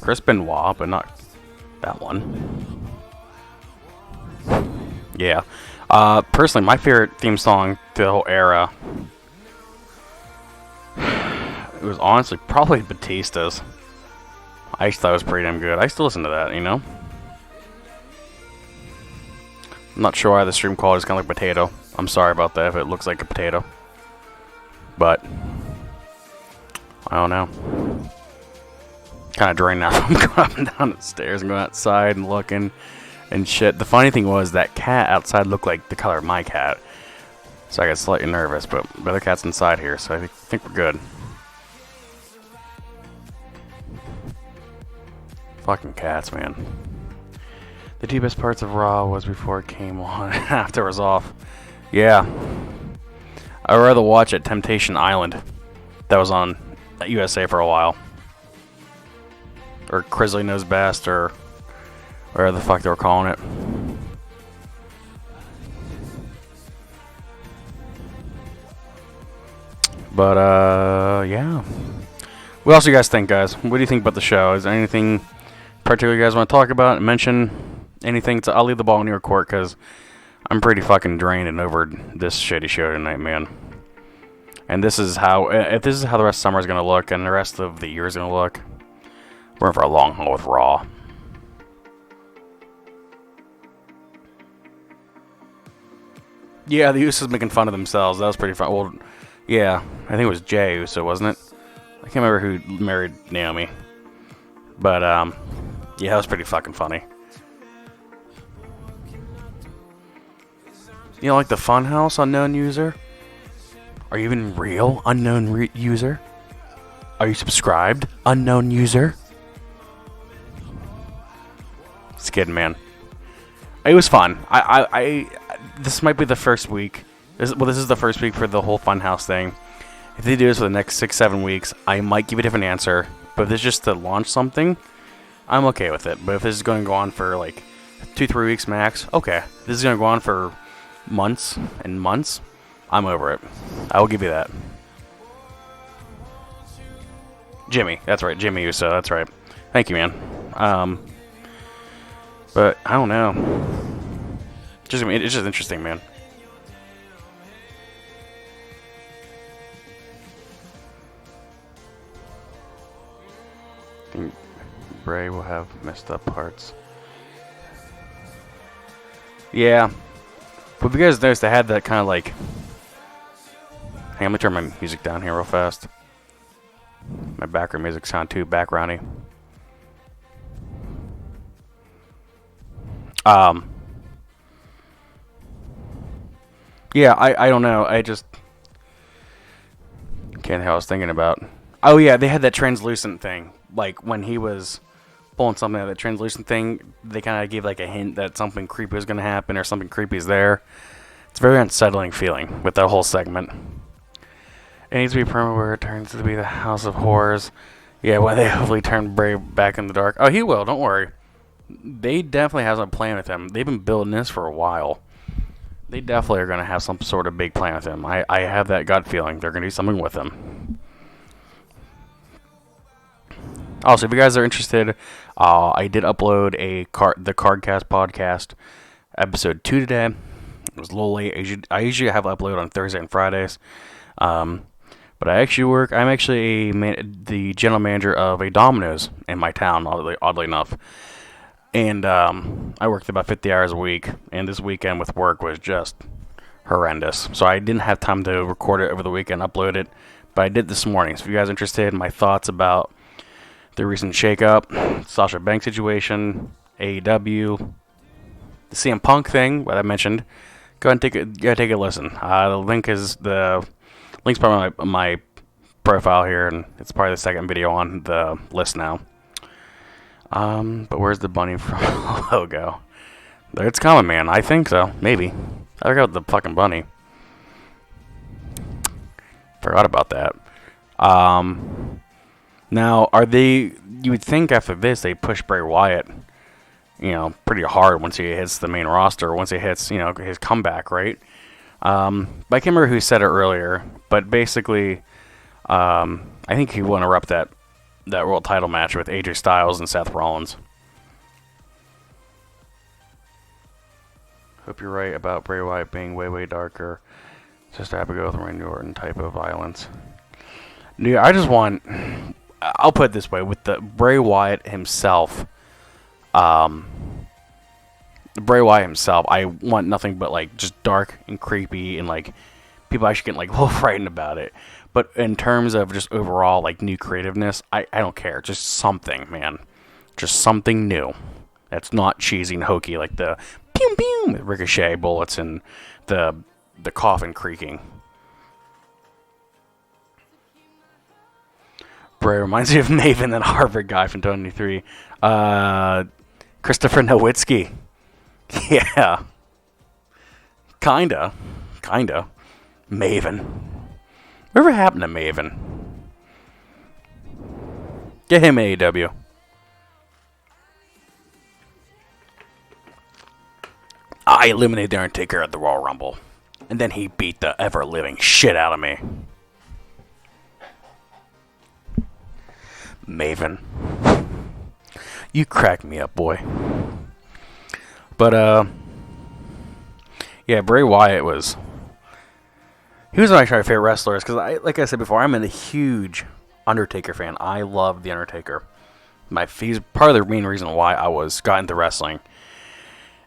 Chris Benoit, but not that one. Yeah. Personally, my favorite theme song to the whole era, it was honestly probably Batista's. I thought it was pretty damn good. I still listen to that, you know? I'm not sure why the stream quality is kind of like potato. I'm sorry about that if it looks like a potato. But I don't know. Kind of drained out from going up and down the stairs and going outside and looking and shit. The funny thing was that cat outside looked like the color of my cat. So I got slightly nervous, but the other cat's inside here, so I think we're good. Fucking cats, man. The two best parts of Raw was before it came on and after it was off. Yeah. I'd rather watch it Temptation Island. That was on USA for a while. Or Crisley Knows Best, or whatever the fuck they were calling it. But, yeah. What else do you guys think, guys? What do you think about the show? Is there anything particular you guys want to talk about? Mention anything? I'll leave the ball in your court, because I'm pretty fucking drained and over this shitty show tonight, man. And this is how, if this is how the rest of summer is going to look, and the rest of the year is going to look, we're in for a long haul with Raw. Yeah, the Usos making fun of themselves. That was pretty fun. Well, yeah, I think it was Jey Uso, wasn't it? I can't remember who married Naomi. But, yeah, that was pretty fucking funny. You know, like the Funhouse unknown user? Are you even real unknown user? Are you subscribed unknown user? Just kidding, man. It was fun. This might be the first week. This is the first week for the whole Funhouse thing. If they do this for the next 6-7 weeks, I might give a different answer. But if it's just to launch something, I'm okay with it. But if this is going to go on for like 2-3 weeks max, okay. If this is going to go on for months and months, I'm over it. I will give you that. Jimmy, that's right. Jimmy Uso, that's right. Thank you, man. But I don't know. It's just interesting, man. I think Bray will have messed up parts. Yeah. But if you guys noticed, I had that kind of like... Hang on, let me turn my music down here real fast. My background music sound too backgroundy. Yeah, I don't know. I just can't think how I was thinking about. Oh yeah, they had that translucent thing. Like when he was pulling something out of that translucent thing, they kind of gave like a hint that something creepy was going to happen or something creepy is there. It's a very unsettling feeling with that whole segment. It needs to be permanent where it turns to be the House of Horrors. Yeah, when they hopefully turn Bray back in the dark. Oh, he will. Don't worry. They definitely have some plan with him. They've been building this for a while. They definitely are going to have some sort of big plan with him. I have that gut feeling they're going to do something with him. Also, if you guys are interested, I did upload the Cardcast podcast episode 2 today. It was a little late. I usually have upload on Thursday and Fridays. But I'm actually the general manager of a Domino's in my town, oddly enough. And I worked about 50 hours a week, and this weekend with work was just horrendous. So I didn't have time to record it over the weekend, upload it, but I did this morning. So if you guys are interested in my thoughts about the recent shakeup, Sasha Banks situation, AEW, the CM Punk thing, what I mentioned, go ahead and take a listen. The link's probably on my profile here, and it's probably the second video on the list now. But where's the bunny from logo? It's coming, man. I think so. Maybe. I forgot the fucking bunny. Forgot about that. Now, you would think after this they push Bray Wyatt, pretty hard once he hits the main roster, once he hits, his comeback, right? But I can't remember who said it earlier, but basically, I think he will interrupt that world title match with AJ Styles and Seth Rollins. Hope you're right about Bray Wyatt being way, way darker. Just to have to go with Randy Orton type of violence. Dude, I'll put it this way, with the Bray Wyatt himself, I want nothing but just dark and creepy, and people actually get a little frightened about it. But in terms of just overall new creativeness, I don't care. Just something, man. Just something new. That's not cheesy and hokey like the pew pew ricochet bullets and the coffin creaking. Bray reminds me of Maven, that Harvard guy from 23. Christopher Nowitzki. Yeah. Kinda. Maven. Whatever happened to Maven? Get him AEW. I eliminated the Undertaker at the Royal Rumble. And then he beat the ever-living shit out of me. Maven. You crack me up, boy. But, yeah, Bray Wyatt was... He was one of my favorite wrestlers, because, like I said before, I'm a huge Undertaker fan. I love The Undertaker. He's part of the main reason why I got into wrestling.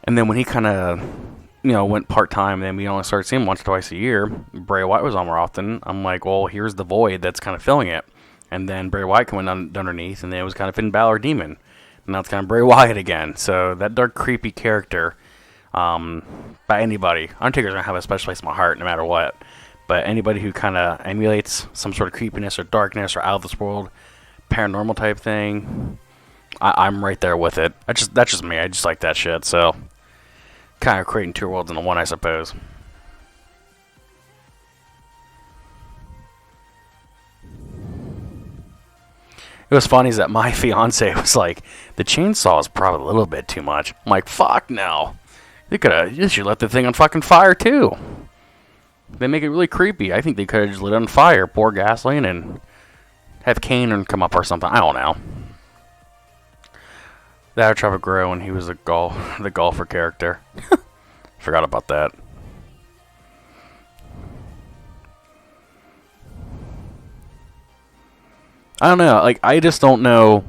And then when he kind of, went part-time, and then we only started seeing him once or twice a year, Bray Wyatt was on more often. I'm like, well, here's the void that's kind of filling it. And then Bray Wyatt went underneath, and then it was kind of Finn Balor Demon. And now it's kind of Bray Wyatt again. So that dark, creepy character, by anybody, Undertaker's going to have a special place in my heart no matter what. But anybody who kind of emulates some sort of creepiness or darkness or out of this world, paranormal type thing, I'm right there with it. That's just me. I just like that shit. So, kind of creating two worlds into one, I suppose. It was funny is that my fiance was like, the chainsaw is probably a little bit too much. I'm like, fuck no. You should let the thing on fucking fire too. They make it really creepy. I think they could have just lit it on fire, pour gasoline, and have Kane come up or something. I don't know. That or Trevor Guerrero when he was the golfer character. Forgot about that. I don't know. I just don't know.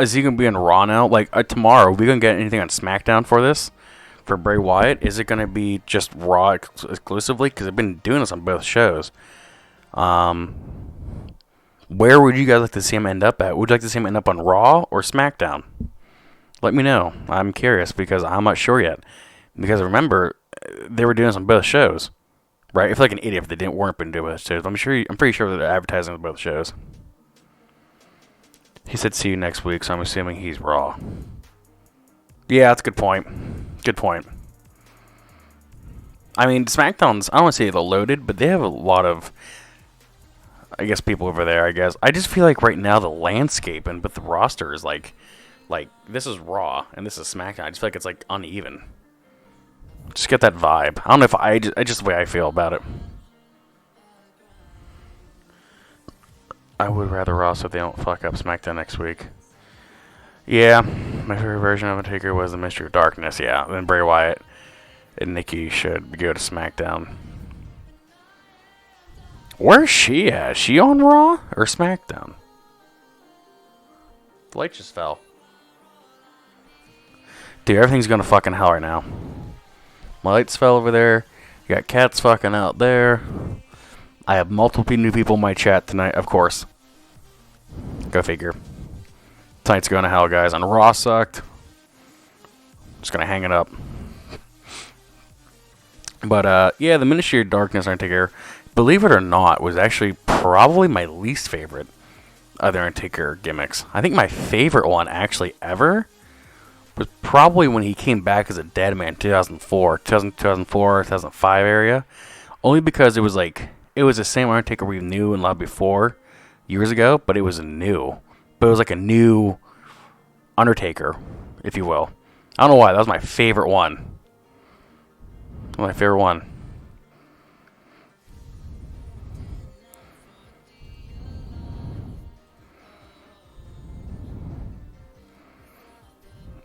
Is he going to be in Raw now? Tomorrow, are we going to get anything on SmackDown for this? For Bray Wyatt? Is it going to be just Raw exclusively? Because they've been doing this on both shows. Where would you guys like to see him end up at? Would you like to see him end up on Raw or SmackDown? Let me know. I'm curious because I'm not sure yet. Because remember, they were doing this on both shows. Right? I feel like an idiot if they weren't been doing both shows. I'm pretty sure they're advertising with both shows. He said see you next week, so I'm assuming he's Raw. Yeah, that's a good point. Good point. I mean, SmackDown's, I don't want to say they're loaded, but they have a lot of I guess people over there, I guess. I just feel like right now the landscape and but the roster is like this is Raw and this is SmackDown. I just feel like it's like uneven. Just get that vibe. I don't know if I just the way I feel about it. I would rather Raw so they don't fuck up SmackDown next week. Yeah, my favorite version of Undertaker was the Mystery of Darkness. Yeah, then Bray Wyatt and Nikki should go to SmackDown. Where's she at? Is she on Raw or SmackDown? The light just fell. Dude, everything's going to fucking hell right now. My lights fell over there. You got cats fucking out there. I have multiple new people in my chat tonight, of course. Go figure. Tonight's going to hell, guys. And Raw sucked. Just going to hang it up. But, yeah, the Ministry of Darkness Undertaker, believe it or not, was actually probably my least favorite of the Undertaker gimmicks. I think my favorite one, actually, ever, was probably when he came back as a dead man in 2004, 2005 area. Only because it was like, it was the same Undertaker we knew and loved before, years ago, but it was new. But it was like a new Undertaker, if you will. I don't know why, that was my favorite one. My favorite one.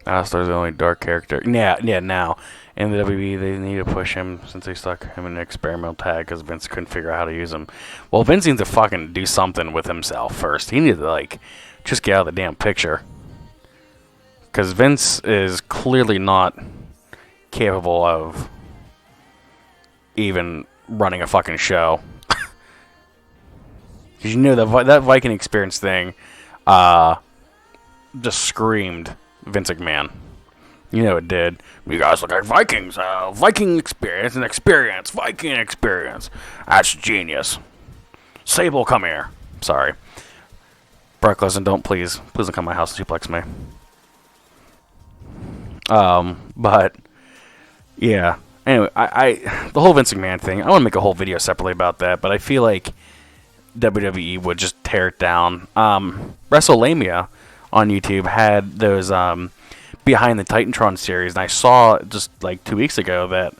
Alistair's the only dark character. Yeah, now. In the WWE, they need to push him since they stuck him in an experimental tag because Vince couldn't figure out how to use him. Well, Vince needs to fucking do something with himself first. He needs to, like, just get out of the damn picture. Because Vince is clearly not capable of even running a fucking show. Because you know that Viking Experience thing just screamed Vince McMahon. You know it did. You guys look like Vikings. Viking Experience and experience. Viking Experience. That's genius. Sable, come here. Sorry. Brock Lesnar, please don't come to my house and suplex me. But yeah. Anyway, I the whole Vince McMahon thing, I want to make a whole video separately about that, but I feel like WWE would just tear it down. WrestleMania on YouTube had those Behind the Titantron series, and I saw just like 2 weeks ago that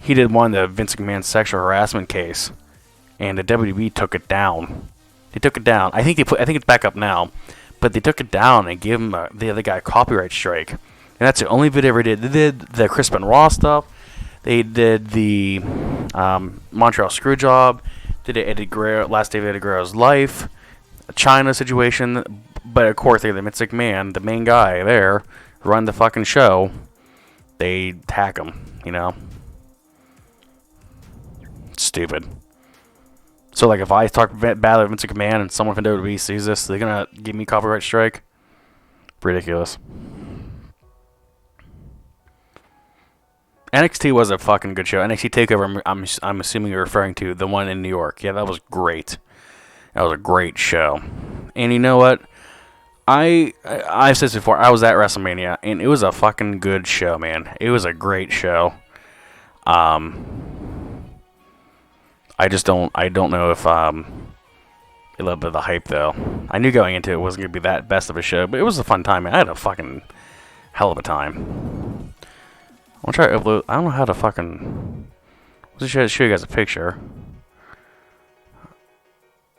he did one of the Vince McMahon sexual harassment case, and the WWE took it down. They took it down. I think it's back up now, but they took it down and gave him the other guy a copyright strike. And that's the only video they ever did. They did the Chris Benoit stuff. They did the Montreal Screwjob. They did Eddie Guerrero, last day of Eddie Guerrero's life, a China situation. But of course, they're the Vince McMahon, the main guy there, run the fucking show. They hack him, you know. Stupid. So like, if I talk bad about Vince McMahon and someone from WWE sees this, they're gonna give me a copyright strike. Ridiculous. NXT was a fucking good show. NXT Takeover, I'm assuming you're referring to the one in New York. Yeah, that was great. That was a great show. And you know what? I've said this before. I was at WrestleMania, and it was a fucking good show, man. It was a great show. I don't know if a little bit of the hype though. I knew going into it wasn't gonna be that best of a show, but it was a fun time. Man. I had a fucking hell of a time. I'll try to upload. I don't know how to fucking. I'll just show you guys a picture.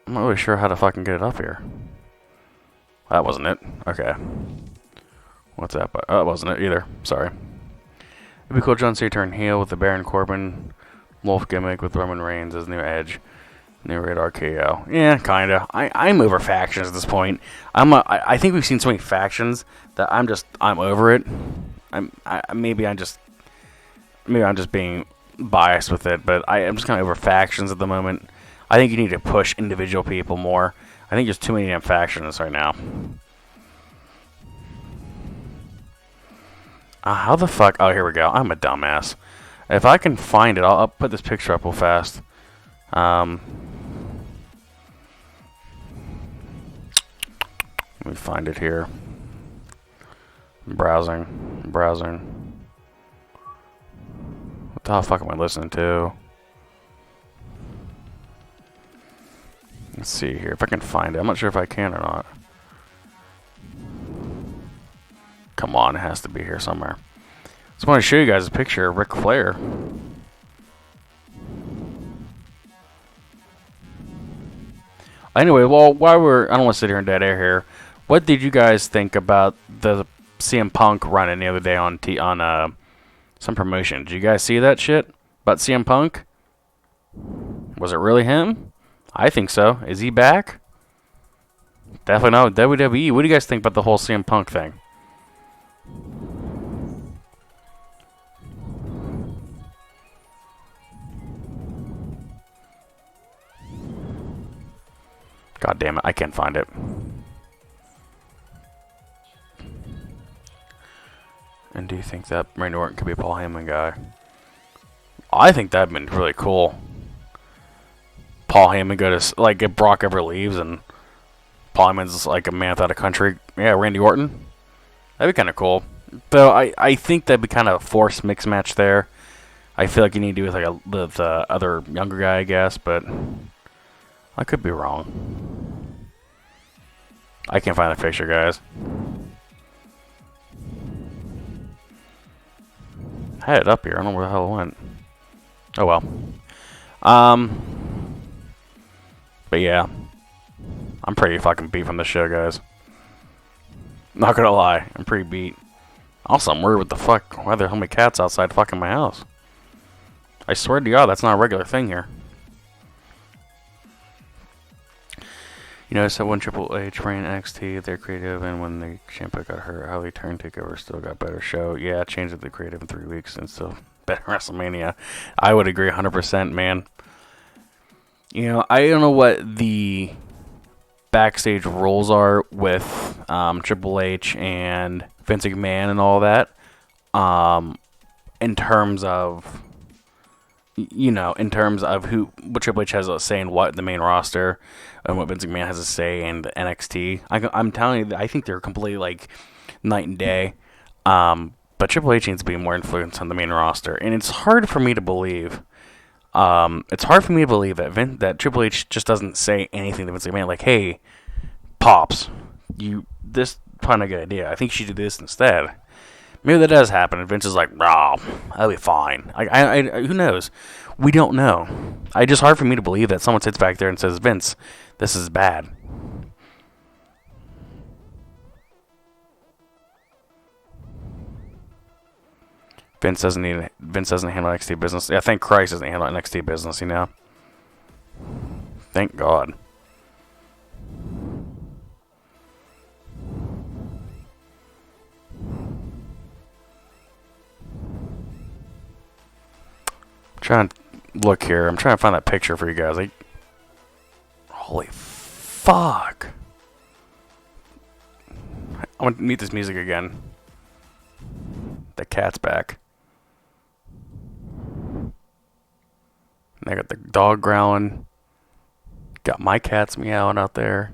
I'm not really sure how to fucking get it up here. That wasn't it. Okay. What's that? Oh, that wasn't it either. Sorry. It'd be cool John Cena turn heel with the Baron Corbin Wolf gimmick with Roman Reigns as new Edge. New Raid RKO. Yeah, kinda. I'm over factions at this point. I think we've seen so many factions that I'm over it. Maybe I'm just being biased with it, but I'm just kind of over factions at the moment. I think you need to push individual people more. I think there's too many damn factions right now. How the fuck? Oh, here we go. I'm a dumbass. If I can find it, I'll put this picture up real fast. Let me find it here. Browsing. What the fuck am I listening to? Let's see here if I can find it. I'm not sure if I can or not. Come on, it has to be here somewhere. Just want to show you guys a picture of Ric Flair. Anyway, well, I don't want to sit here in dead air here. What did you guys think about the CM Punk running the other day on some promotion? Did you guys see that shit about CM Punk? Was it really him? I think so. Is he back? Definitely not with WWE. What do you guys think about the whole CM Punk thing? God damn it, I can't find it. And do you think that Randy Orton could be a Paul Heyman guy? I think that'd been really cool. Paul Heyman go to, like, if Brock ever leaves and Paul Heyman's like a man without a country. Yeah, Randy Orton. That'd be kind of cool. Though I think that'd be kind of a forced mix match there. I feel like you need to do with the other younger guy, I guess, but I could be wrong. I can't find the picture, guys. I had it up here. I don't know where the hell it went. Oh well. But yeah, I'm pretty fucking beat from this show, guys. Not gonna lie, I'm pretty beat. Also, I'm worried what the fuck. Why are there so many cats outside fucking my house? I swear to God, that's not a regular thing here. You notice that when Triple H ran NXT, they're creative, and when the Ciampa got hurt, how they turned TakeOver still got better show. Yeah, changed the creative in 3 weeks and still better WrestleMania. I would agree 100%, man. You know, I don't know what the backstage rules are with Triple H and Vince McMahon and all that. In terms of, you know, in terms of what Triple H has a say in what the main roster and what Vince McMahon has a say in the NXT. I'm telling you, I think they're completely like night and day. But Triple H needs to be more influence on the main roster, and it's hard for me to believe. That Triple H just doesn't say anything to Vince McMahon like, "Hey, Pops, this is probably not a good idea. I think you should do this instead." Maybe that does happen, and Vince is like, "Raw, that'll be fine." I who knows? We don't know. It's just hard for me to believe that someone sits back there and says, "Vince, this is bad." Vince doesn't handle NXT business. Yeah, thank Christ doesn't handle NXT business, you know? Thank God. I'm trying to look here. I'm trying to find that picture for you guys. Holy fuck. I want to meet this music again. The cat's back. And I got the dog growling. Got my cats meowing out there.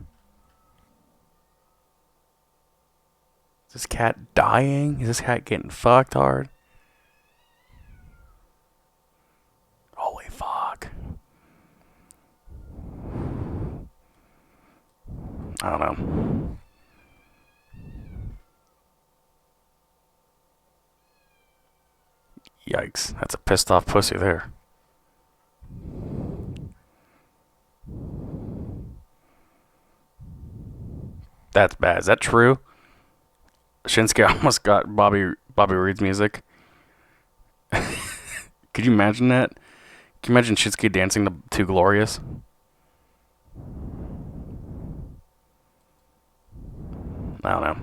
Is this cat dying? Is this cat getting fucked hard? Holy fuck. I don't know. Yikes. That's a pissed off pussy there. That's bad. Is that true? Shinsuke almost got Bobby Roode's music. Could you imagine that? Can you imagine Shinsuke dancing to Glorious? I don't know.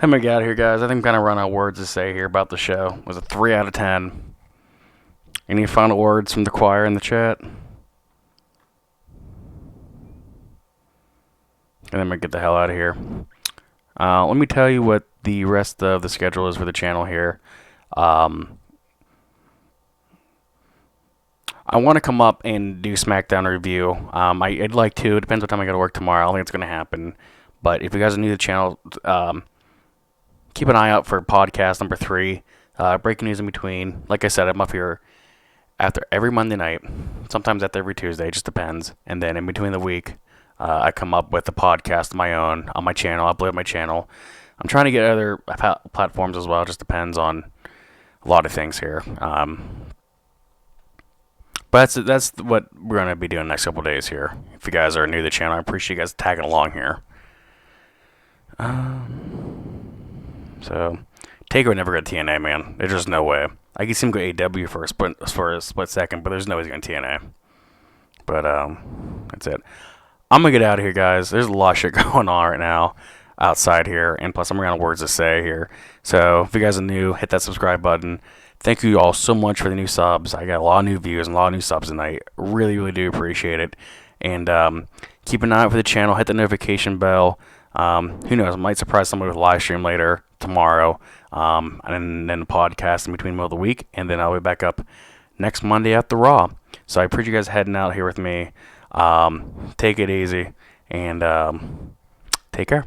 I'm gonna get out of here, guys. I think I'm kind of run out of words to say here about the show. It was a 3 out of 10. Any final words from the choir in the chat? And then I'm going to get the hell out of here. Let me tell you what the rest of the schedule is for the channel here. I want to come up and do SmackDown review. I'd like to. It depends what time I got to work tomorrow. I don't think it's going to happen. But if you guys are new to the channel, keep an eye out for podcast number 3. breaking news in between. Like I said, I'm up here after every Monday night, sometimes after every Tuesday, it just depends. And then in between the week, I come up with a podcast of my own on my channel, upload my channel. I'm trying to get other platforms as well. It just depends on a lot of things here. But that's what we're going to be doing the next couple days here. If you guys are new to the channel, I appreciate you guys tagging along here. So, Taker would never go to TNA, man. There's just no way. I could see him go AEW for a split second, but there's no way he's going to TNA. But that's it. I'm going to get out of here, guys. There's a lot of shit going on right now outside here, and plus I'm running out of words to say here. So if you guys are new, hit that subscribe button. Thank you all so much for the new subs. I got a lot of new views and a lot of new subs tonight. Really, really do appreciate it. And keep an eye out for the channel. Hit the notification bell. Who knows? I might surprise somebody with a live stream later tomorrow. And then the podcast in between the middle of the week. And then I'll be back up next Monday after Raw. So I appreciate you guys heading out here with me. Take it easy. And take care.